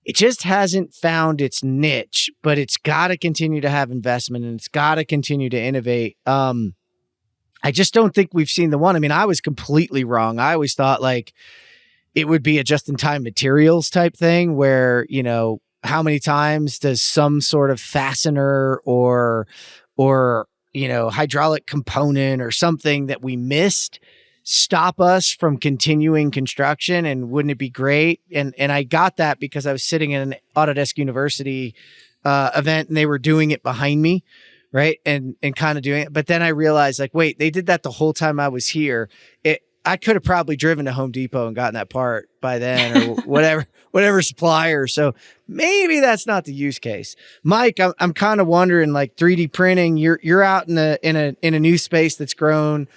It just hasn't found its niche, but it's got to continue to have investment and it's got to continue to innovate. I just don't think we've seen the one. I mean, I was completely wrong. I always thought like it would be a just-in-time materials type thing where, how many times does some sort of fastener or hydraulic component or something that we missed stop us from continuing construction? And wouldn't it be great? And I got that because I was sitting in an Autodesk University event and they were doing it behind me, right? And kind of doing it. But then I realized like, wait, they did that the whole time I was here. I could have probably driven to Home Depot and gotten that part by then or whatever supplier. So maybe that's not the use case. Mike, I'm kind of wondering like 3D printing, you're out in a new space that's grown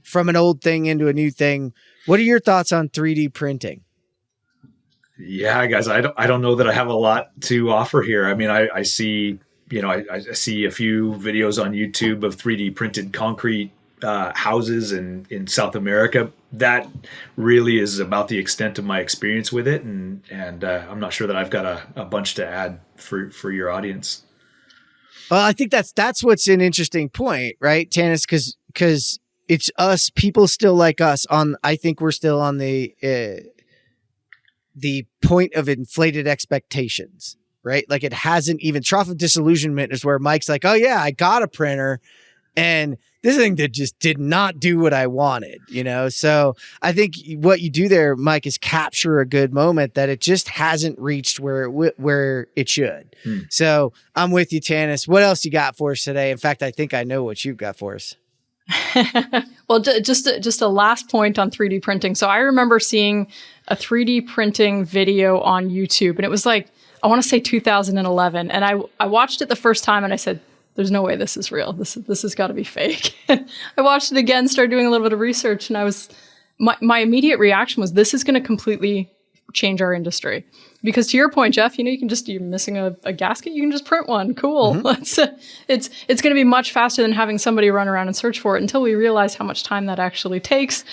from an old thing into a new thing. What are your thoughts on 3D printing? Yeah, guys, I don't know that I have a lot to offer here. I mean, I see I see a few videos on YouTube of 3D printed concrete houses in South America. That really is about the extent of my experience with it, and I'm not sure that I've got a bunch to add for your audience. Well, I think that's what's an interesting point, right, Tanis? Because it's us, people still like us. I think we're still on the point of inflated expectations, right? Like it hasn't even trough of disillusionment is where Mike's like, oh yeah, I got a printer, and this thing that just did not do what I wanted, So I think what you do there, Mike, is capture a good moment that it just hasn't reached where it should. So I'm with you, Tanis. What else you got for us today? In fact, I think I know what you've got for us. Well, just a last point on 3D printing. So I remember seeing a 3D printing video on YouTube, and it was like, I want to say 2011. And I watched it the first time and I said, there's no way this is real. This has got to be fake. And I watched it again, started doing a little bit of research, and my immediate reaction was, this is going to completely change our industry. Because to your point, Jeff, you're missing a gasket, you can just print one. Cool. Mm-hmm. It's going to be much faster than having somebody run around and search for it. Until we realized how much time that actually takes,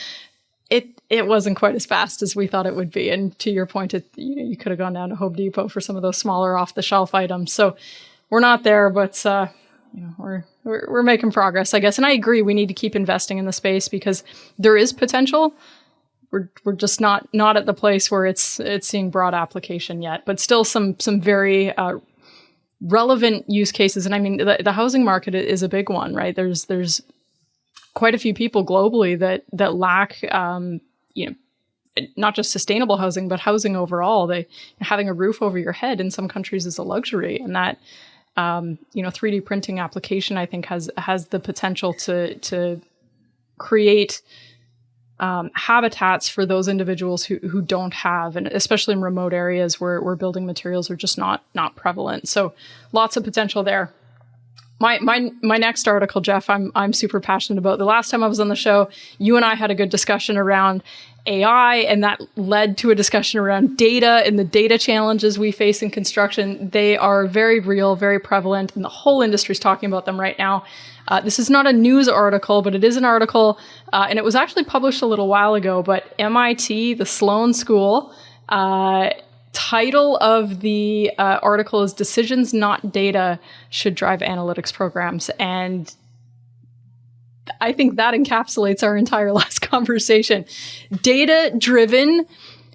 it wasn't quite as fast as we thought it would be. And to your point, you could have gone down to Home Depot for some of those smaller off the shelf items. So we're not there, but we're making progress, I guess. And I agree, we need to keep investing in the space because there is potential. We're just not at the place where it's seeing broad application yet, but still some very relevant use cases. And I mean, the housing market is a big one, right? There's quite a few people globally that lack, not just sustainable housing, but housing overall. Having a roof over your head in some countries is a luxury, and that 3D printing application, I think, has the potential to create habitats for those individuals who don't have, and especially in remote areas where building materials are just not prevalent. So lots of potential there. My next article, Jeff, I'm super passionate about. The last time I was on the show, you and I had a good discussion around AI, and that led to a discussion around data and the data challenges we face in construction. They are very real, very prevalent, and the whole industry is talking about them right now. This is not a news article, but it is an article, and it was actually published a little while ago, but MIT, the Sloan School, title of the article is Decisions Not Data Should Drive Analytics Programs. And I think that encapsulates our entire last conversation. Data-driven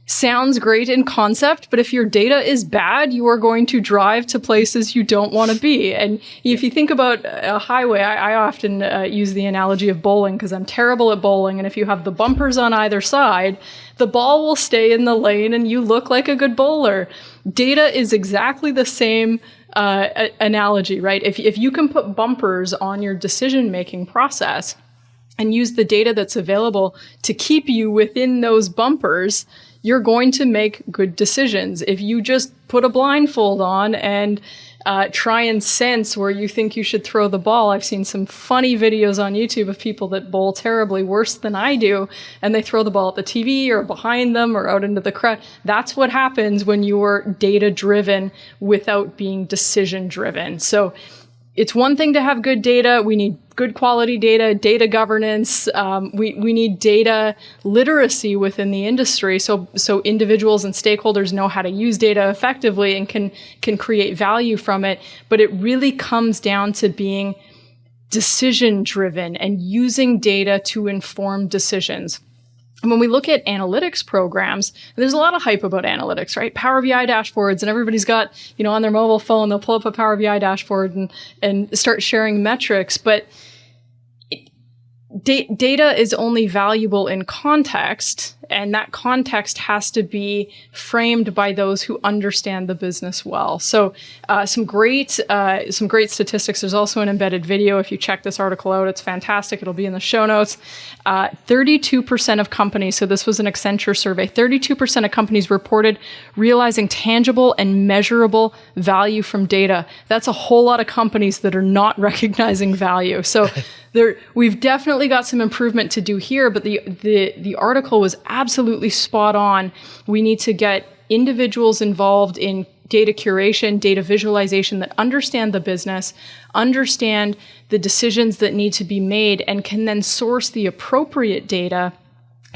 sounds great in concept, but if your data is bad, you are going to drive to places you don't want to be. And if you think about a highway, I often use the analogy of bowling because I'm terrible at bowling. And if you have the bumpers on either side, the ball will stay in the lane and you look like a good bowler. Data is exactly the same analogy, right? If you can put bumpers on your decision-making process and use the data that's available to keep you within those bumpers, you're going to make good decisions. If you just put a blindfold on and try and sense where you think you should throw the ball. I've seen some funny videos on YouTube of people that bowl terribly, worse than I do, and they throw the ball at the TV or behind them or out into the crowd. That's what happens when you're data-driven without being decision-driven. So it's one thing to have good data. We need good quality data, data governance. We need data literacy within the industry, so individuals and stakeholders know how to use data effectively and can create value from it. But it really comes down to being decision driven and using data to inform decisions. And when we look at analytics programs, there's a lot of hype about analytics, right? Power BI dashboards, and everybody's got, on their mobile phone, they'll pull up a Power BI dashboard and start sharing metrics. But data is only valuable in context, and that context has to be framed by those who understand the business well. So some great statistics. There's also an embedded video. If you check this article out, it's fantastic. It'll be in the show notes. 32% of companies, so this was an Accenture survey, 32% of companies reported realizing tangible and measurable value from data. That's a whole lot of companies that are not recognizing value. So we've definitely got some improvement to do here, but the article was absolutely spot on. We need to get individuals involved in data curation, data visualization that understand the business, understand the decisions that need to be made, and can then source the appropriate data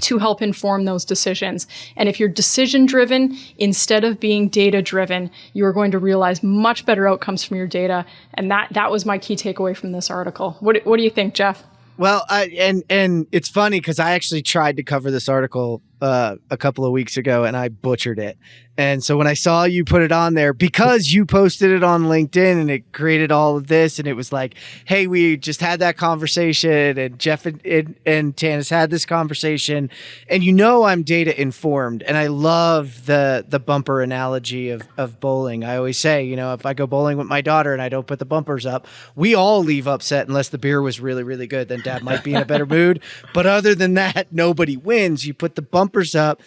to help inform those decisions. And if you're decision driven instead of being data driven, you're going to realize much better outcomes from your data. And that was my key takeaway from this article. What do you think, Jeff? Well, and it's funny because I actually tried to cover this article a couple of weeks ago and I butchered it. And so when I saw you put it on there, because you posted it on LinkedIn and it created all of this, and it was like, hey, we just had that conversation, and Jeff and Tanis had this conversation, and I'm data informed, and I love the bumper analogy of bowling. I always say, if I go bowling with my daughter and I don't put the bumpers up, we all leave upset unless the beer was really, really good. Then Dad might be in a better mood. But other than that, nobody wins. You put the bumpers up.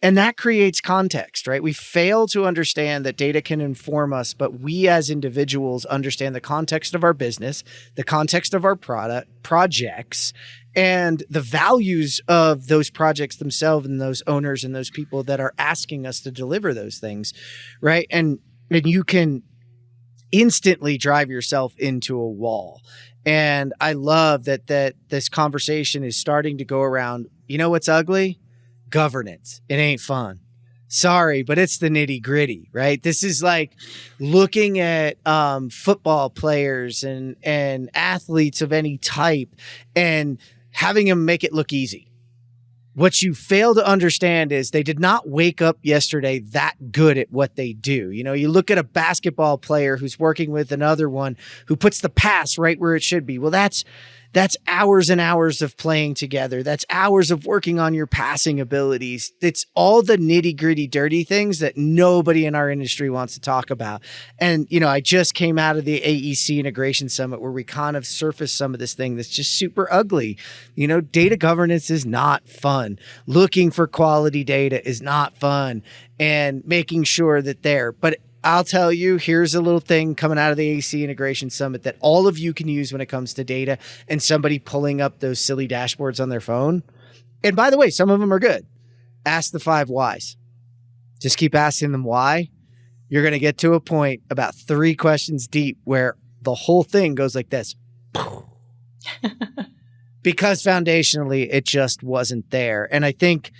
And that creates context, right? We fail to understand that data can inform us, but we as individuals understand the context of our business, the context of our projects, and the values of those projects themselves and those owners and those people that are asking us to deliver those things, right? And you can instantly drive yourself into a wall. And I love that this conversation is starting to go around, what's ugly? Governance. It ain't fun. Sorry, but it's the nitty gritty, right? This is like looking at football players and athletes of any type and having them make it look easy. What you fail to understand is they did not wake up yesterday that good at what they do. You look at a basketball player who's working with another one who puts the pass right where it should be. Well, that's hours and hours of playing together. That's hours of working on your passing abilities. It's all the nitty gritty, dirty things that nobody in our industry wants to talk about. And, I just came out of the AEC Integration Summit where we kind of surfaced some of this thing that's just super ugly. Data governance is not fun. Looking for quality data is not fun, and making sure that but I'll tell you, here's a little thing coming out of the AC Integration Summit that all of you can use when it comes to data and somebody pulling up those silly dashboards on their phone. And by the way, some of them are good. Ask the 5 whys. Just keep asking them why. You're going to get to a point about 3 questions deep where the whole thing goes like this. Because foundationally, it just wasn't there. And I think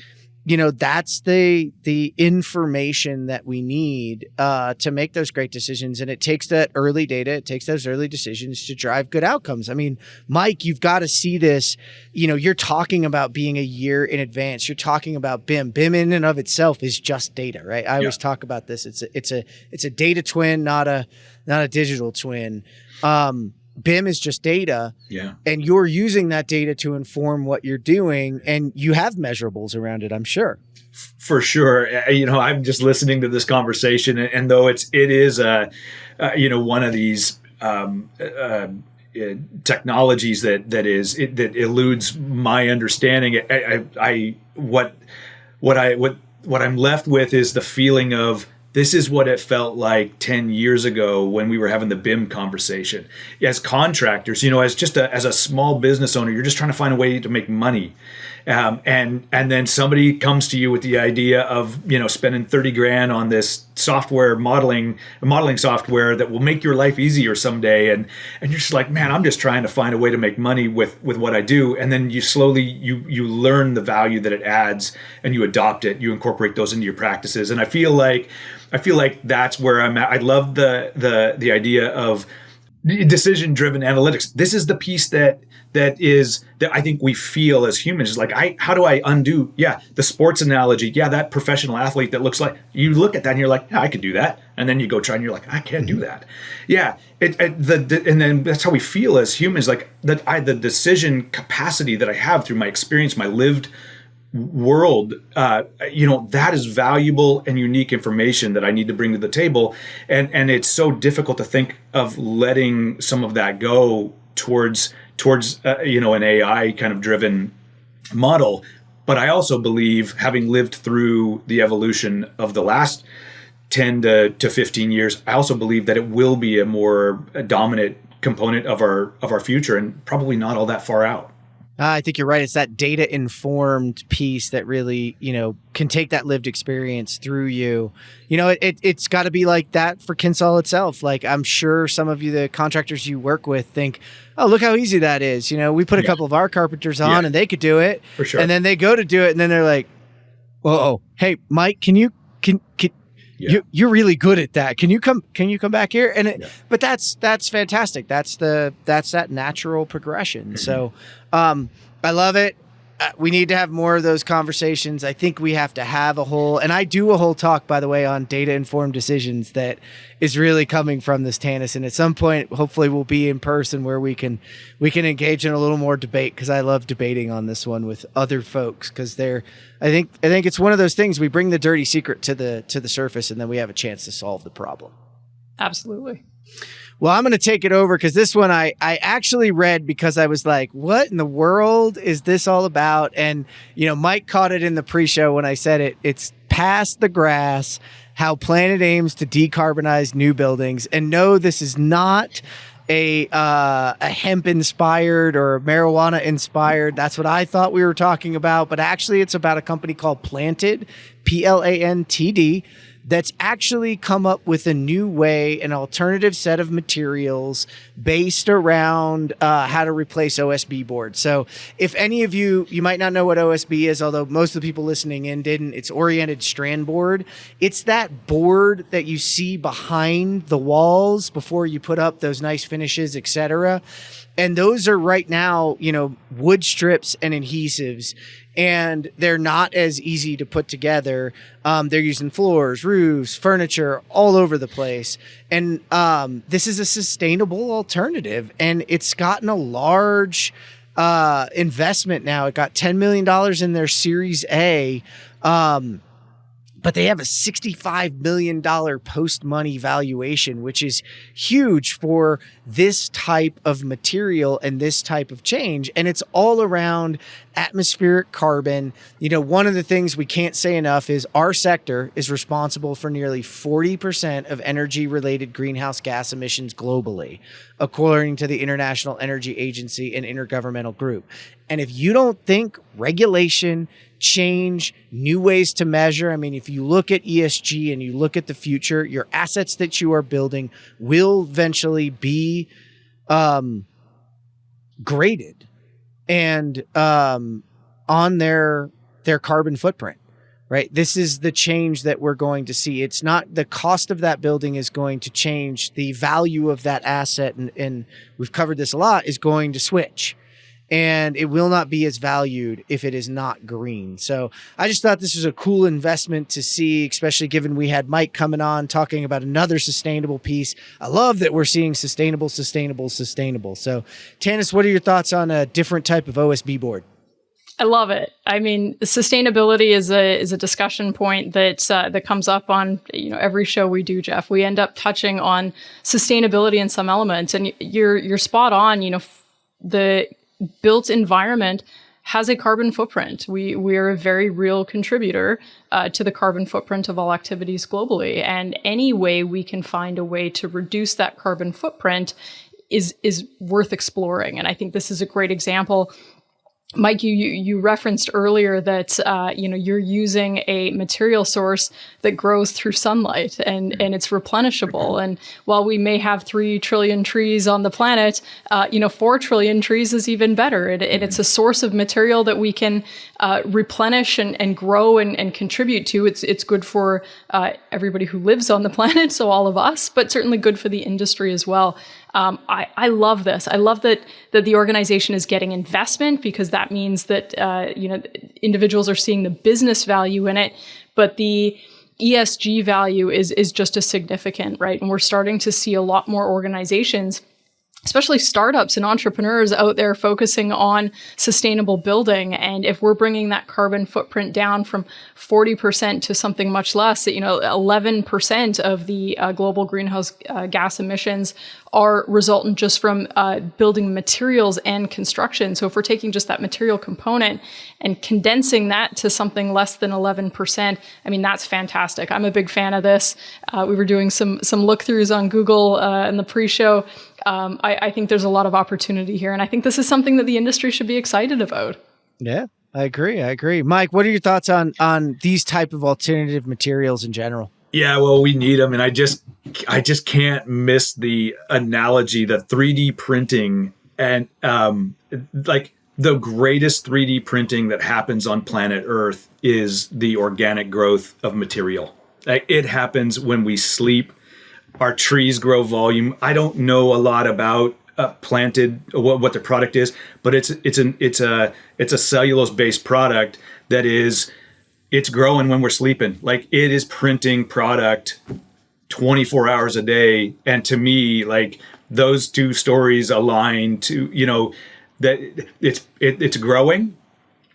that's the information that we need to make those great decisions. And it takes that early data, it takes those early decisions to drive good outcomes. I mean, Mike, you've got to see this. You're talking about being a year in advance. You're talking about BIM. BIM in and of itself is just data, right? I always talk about this. It's a data twin, not a digital twin. BIM is just data, and you're using that data to inform what you're doing, and you have measurables around it, I'm sure. For sure. I'm just listening to this conversation, and though it is one of these technologies that eludes my understanding, what I'm left with is the feeling of, this is what it felt like 10 years ago when we were having the BIM conversation. As contractors, as a small business owner, you're just trying to find a way to make money. And then somebody comes to you with the idea of, spending 30 grand on this modeling software that will make your life easier someday. And you're just like, man, I'm just trying to find a way to make money with what I do. And then you slowly, you learn the value that it adds and you adopt it, you incorporate those into your practices. And I feel like that's where I'm at. I love the idea of decision-driven analytics. This is the piece that I think we feel as humans. Is like, how do I undo? Yeah, the sports analogy. Yeah, that professional athlete that looks like, you look at that and you're like, yeah, I could do that. And then you go try and you're like, I can't do that. Yeah, and then that's how we feel as humans. Like the decision capacity that I have through my experience, my lived world, that is valuable and unique information that I need to bring to the table. And it's so difficult to think of letting some of that go towards an AI kind of driven model. But I also believe, having lived through the evolution of the last 10 to 15 years, I also believe that it will be a more dominant component of our future, and probably not all that far out. I think you're right. It's that data informed piece that really, can take that lived experience through you. It's got to be like that for Kinsol itself. Like, I'm sure some of you, the contractors you work with, think, oh, look how easy that is. We put a couple of our carpenters on and they could do it. For sure. And then they go to do it and then they're like, whoa, hey, Mike, can you're really good at that. Can you come back here? And but that's fantastic. That's that natural progression. Mm-hmm. So, I love it. We need to have more of those conversations. I think we have to have and I do a whole talk, by the way, on data informed decisions that is really coming from this, Tanis. And at some point, hopefully we'll be in person where we can engage in a little more debate, because I love debating on this one with other folks, because I think it's one of those things, we bring the dirty secret to the surface and then we have a chance to solve the problem. Absolutely. Well, I'm going to take it over, because this one I actually read because I was like, what in the world is this all about? And, Mike caught it in the pre-show when I said it. It's Past the Grass, How Planet Aims to Decarbonize New Buildings. And no, this is not a hemp-inspired or marijuana-inspired. That's what I thought we were talking about. But actually, it's about a company called Planted, Plantd, that's actually come up with a new way, an alternative set of materials based around how to replace OSB board. So if any of you might not know what OSB is, although most of the people listening in didn't, it's oriented strand board. It's that board that you see behind the walls before you put up those nice finishes, etc. And those are right now, wood strips and adhesives. And they're not as easy to put together. They're using floors, roofs, furniture all over the place. And this is a sustainable alternative. And it's gotten a large investment now. It got $10 million in their Series A. But they have a $65 million post-money valuation, which is huge for this type of material and this type of change. And it's all around atmospheric carbon. One of the things we can't say enough is our sector is responsible for nearly 40% of energy-related greenhouse gas emissions globally, according to the International Energy Agency and Intergovernmental Group. And if you don't think regulation, change, new ways to measure, if you look at ESG and you look at the future, your assets that you are building will eventually be graded and on their carbon footprint, right? This is the change that we're going to see. It's not the cost of that building is going to change. The value of that asset, and we've covered this a lot, is going to switch. And it will not be as valued if it is not green. So I just thought this was a cool investment to see, especially given we had Mike coming on talking about another sustainable piece. I love that we're seeing sustainable. So Tanis, what are your thoughts on a different type of OSB board? I love it. Sustainability is a discussion point that comes up on every show we do, Jeff. We end up touching on sustainability in some elements, and you're spot on. The built environment has a carbon footprint. We're a very real contributor to the carbon footprint of all activities globally. And any way we can find a way to reduce that carbon footprint is worth exploring. And I think this is a great example. Mike, you referenced earlier that you're using a material source that grows through sunlight and it's replenishable. And while we may have 3 trillion trees on the planet, 4 trillion trees is even better. And it's a source of material that we can replenish and grow and contribute to. It's good for everybody who lives on the planet, so all of us, but certainly good for the industry as well. I love this. I love that the organization is getting investment, because that means that individuals are seeing the business value in it, but the ESG value is just as significant, right? And we're starting to see a lot more organizations, especially startups and entrepreneurs out there focusing on sustainable building. And if we're bringing that carbon footprint down from 40% to something much less, 11% of the global greenhouse gas emissions are resultant just from building materials and construction. So if we're taking just that material component and condensing that to something less than 11%, that's fantastic. I'm a big fan of this. We were doing some look-throughs on Google in the pre-show. I think there's a lot of opportunity here. And I think this is something that the industry should be excited about. Yeah, I agree. Mike, what are your thoughts on these type of alternative materials in general? Yeah, well, we need them. And I just can't miss the analogy, the 3D printing, and like the greatest 3D printing that happens on planet Earth is the organic growth of material. Like, it happens when we sleep. Our trees grow volume. I don't know a lot about planted what the product is, but it's a cellulose based product that it's growing when we're sleeping. Like, it is printing product 24 hours a day. And to me, like, those two stories align to, that it's growing,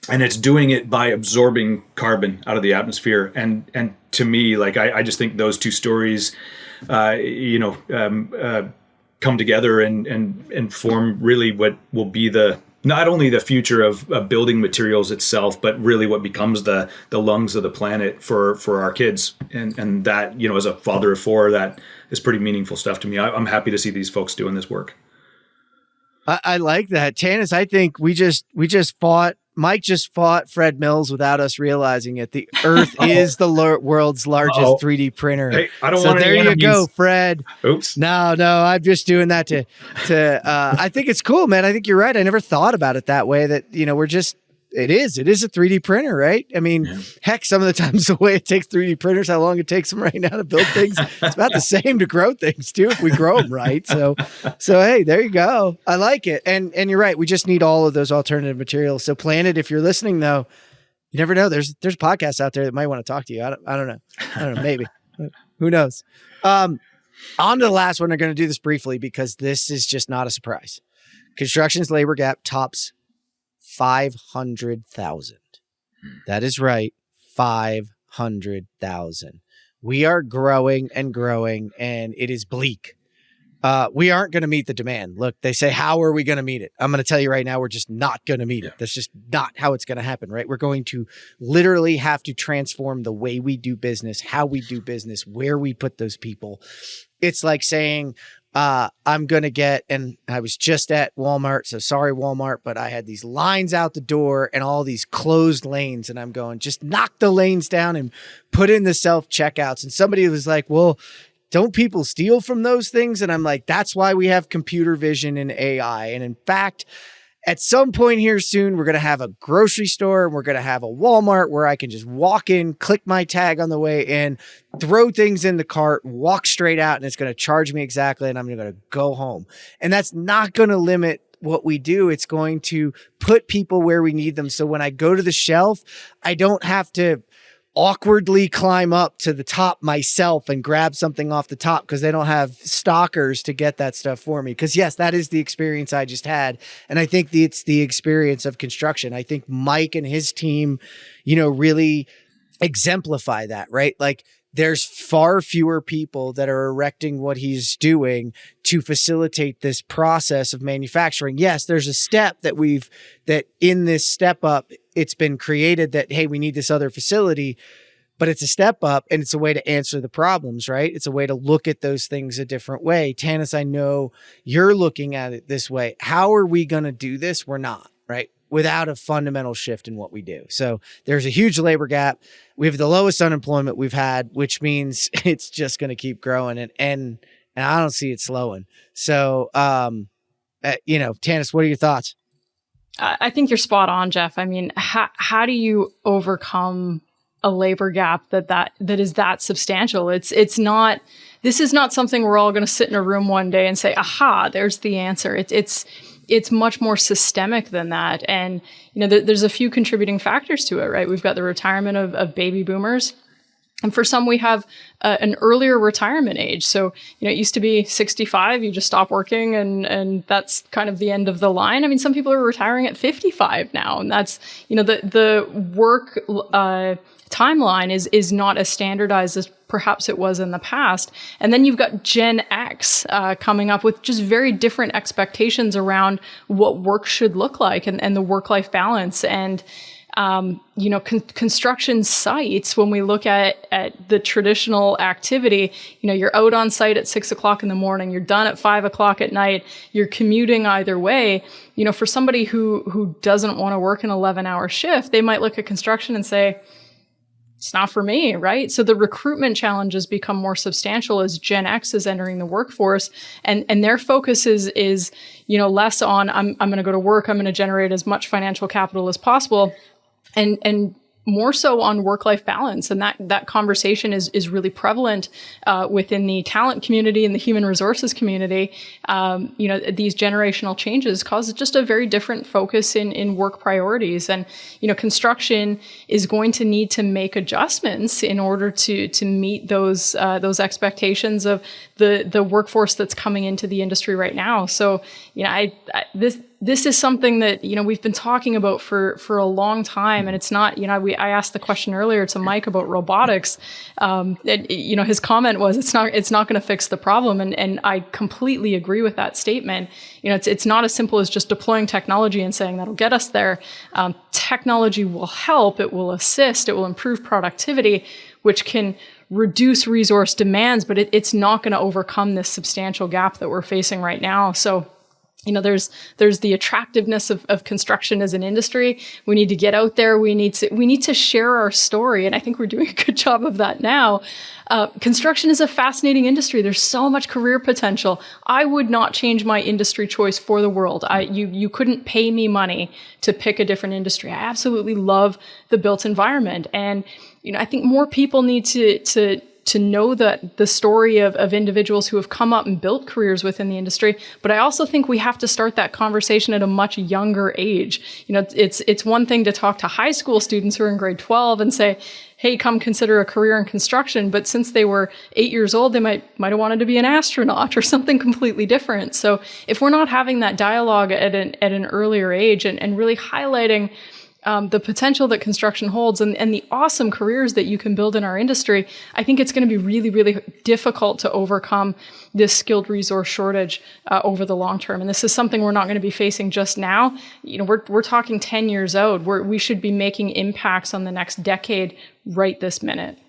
and it's doing it by absorbing carbon out of the atmosphere. And to me, like, I just think those two stories, come together and form really what will be not only the future of building materials itself, but really what becomes the lungs of the planet for our kids. And that, as a father of four, that is pretty meaningful stuff to me. I'm happy to see these folks doing this work. I like that. Tanis, I think Mike just fought Fred Mills without us realizing it. The Earth is the world's largest 3D printer. Hey, I don't so want there any you enemies. go, Fred. Oops. No, I'm just doing that to I think it's cool, man. I think you're right. I never thought about it that way, that, it is a 3D printer, right? I mean, heck, some of the times the way it takes 3D printers, how long it takes them right now to build things, it's about the same to grow things too, if we grow them right. So hey, there you go. I like it. And you're right. We just need all of those alternative materials. So Planet, if you're listening though, you never know. There's podcasts out there that might want to talk to you. I don't know. Maybe. Who knows? On to the last one. I'm going to do this briefly because this is just not a surprise. Construction's labor gap tops 500,000. That is right. 500,000. We are growing and growing, and it is bleak. We aren't going to meet the demand. Look, they say, how are we going to meet it? I'm going to tell you right now, we're just not going to meet it. That's just not how it's going to happen, right? We're going to literally have to transform the way we do business, how we do business, where we put those people. It's like saying, I'm going to get, and I was just at Walmart, so sorry, Walmart, but I had these lines out the door and all these closed lanes, and I'm going, just knock the lanes down and put in the self-checkouts. And somebody was like, well, don't people steal from those things? And I'm like, that's why we have computer vision and AI. And in fact, at some point here soon, we're going to have a grocery store and we're going to have a Walmart where I can just walk in, click my tag on the way in, throw things in the cart, walk straight out, and it's going to charge me exactly, and I'm going to go home. And that's not going to limit what we do. It's going to put people where we need them. So when I go to the shelf, I don't have to awkwardly climb up to the top myself and grab something off the top because they don't have stockers to get that stuff for me. Because yes, that is the experience I just had. And I think it's the experience of construction. I think Mike and his team, really exemplify that, right? Like, there's far fewer people that are erecting what he's doing to facilitate this process of manufacturing. Yes, there's a step that in this step up, it's been created that, hey, we need this other facility, but it's a step up and it's a way to answer the problems, right? It's a way to look at those things a different way. Tanis, I know you're looking at it this way. How are we going to do this? We're not, right? Without a fundamental shift in what we do. So there's a huge labor gap. We have the lowest unemployment we've had, which means it's just going to keep growing, and I don't see it slowing. So, Tanis, what are your thoughts? I think you're spot on, Jeff. I mean, how do you overcome a labor gap that is that substantial? It's not. This is not something we're all going to sit in a room one day and say, "Aha, there's the answer." It's much more systemic than that, and there's a few contributing factors to it, right? We've got the retirement of baby boomers. And for some, we have an earlier retirement age. So, it used to be 65, you just stop working and that's kind of the end of the line. I mean, some people are retiring at 55 now, and that's, the work timeline is not as standardized as perhaps it was in the past. And then you've got Gen X coming up with just very different expectations around what work should look like and the work-life balance. And Construction sites, when we look at the traditional activity, you're out on site at 6 o'clock in the morning, you're done at 5 o'clock at night, you're commuting either way. For somebody who doesn't want to work an 11-hour shift, they might look at construction and say, it's not for me, right? So the recruitment challenges become more substantial as Gen X is entering the workforce, and their focus is less on I'm going to go to work, I'm going to generate as much financial capital as possible, and more so on work-life balance. And that conversation is really prevalent within the talent community and the human resources community. These generational changes cause just a very different focus in work priorities. And, construction is going to need to make adjustments in order to meet those expectations of the workforce that's coming into the industry right now. So, this is something that, we've been talking about for a long time. And it's not, I asked the question earlier to Mike about robotics. His comment was, it's not going to fix the problem. And I completely agree with that statement. It's not as simple as just deploying technology and saying that'll get us there. Technology will help, it will assist, it will improve productivity, which can reduce resource demands, but it's not going to overcome this substantial gap that we're facing right now. So, there's the attractiveness of construction as an industry. We need to get out there. We need to share our story. And I think we're doing a good job of that now. Construction is a fascinating industry. There's so much career potential. I would not change my industry choice for the world. You couldn't pay me money to pick a different industry. I absolutely love the built environment. And, I think more people need to know that the story of individuals who have come up and built careers within the industry. But I also think we have to start that conversation at a much younger age. It's one thing to talk to high school students who are in grade 12 and say, hey, come consider a career in construction. But since they were 8 years old, they might have wanted to be an astronaut or something completely different. So if we're not having that dialogue at an earlier age and really highlighting the potential that construction holds and the awesome careers that you can build in our industry, I think it's going to be really, really difficult to overcome this skilled resource shortage over the long term. And this is something we're not going to be facing just now. We're talking 10 years out, where we should be making impacts on the next decade right this minute.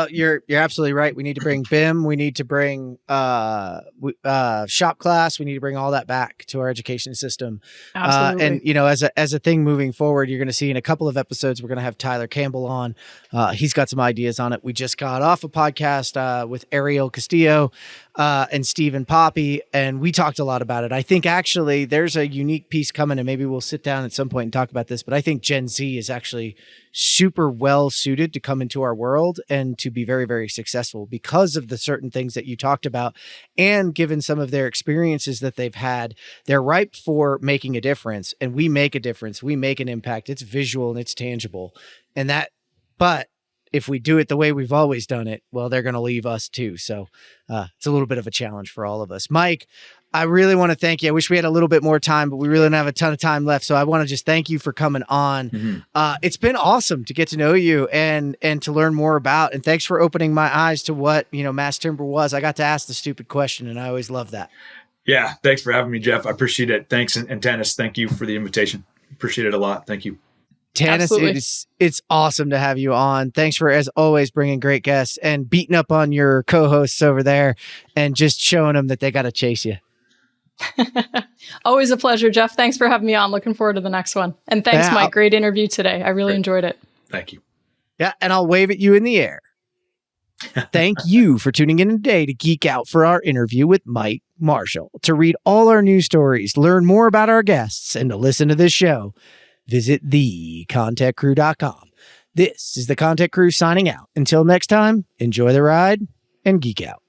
You're absolutely right. We need to bring BIM. We need to bring shop class. We need to bring all that back to our education system. Absolutely. And as a thing moving forward, you're going to see in a couple of episodes we're going to have Tyler Campbell on. He's got some ideas on it. We just got off a podcast with Ariel Castillo and Stephen Poppy, and we talked a lot about it. I think actually there's a unique piece coming, and maybe we'll sit down at some point and talk about this. But I think Gen Z is actually super well suited to come into our world and to be very, very successful because of the certain things that you talked about. And given some of their experiences that they've had, they're ripe for making a difference. And we make a difference. We make an impact. It's visual and it's tangible. But if we do it the way we've always done it, well, they're going to leave us too. So it's a little bit of a challenge for all of us. Mike, I really want to thank you. I wish we had a little bit more time, but we really don't have a ton of time left. So I want to just thank you for coming on. Mm-hmm. It's been awesome to get to know you and to learn more about, and thanks for opening my eyes to what, mass timber was. I got to ask the stupid question, and I always love that. Yeah. Thanks for having me, Jeff. I appreciate it. Thanks. And Tanis, thank you for the invitation. Appreciate it a lot. Thank you. Tanis, it's awesome to have you on. Thanks for, as always, bringing great guests and beating up on your co-hosts over there and just showing them that they got to chase you. Always a pleasure, Jeff. Thanks for having me on. Looking forward to the next one. And thanks, Mike. Great interview today. I really enjoyed it. Thank you. Yeah, and I'll wave at you in the air. Thank you for tuning in today to geek out for our interview with Mike Marshall. To read all our news stories, learn more about our guests, and to listen to this show, visit thecontechcrew.com. This is the ConTech Crew signing out. Until next time, enjoy the ride and geek out.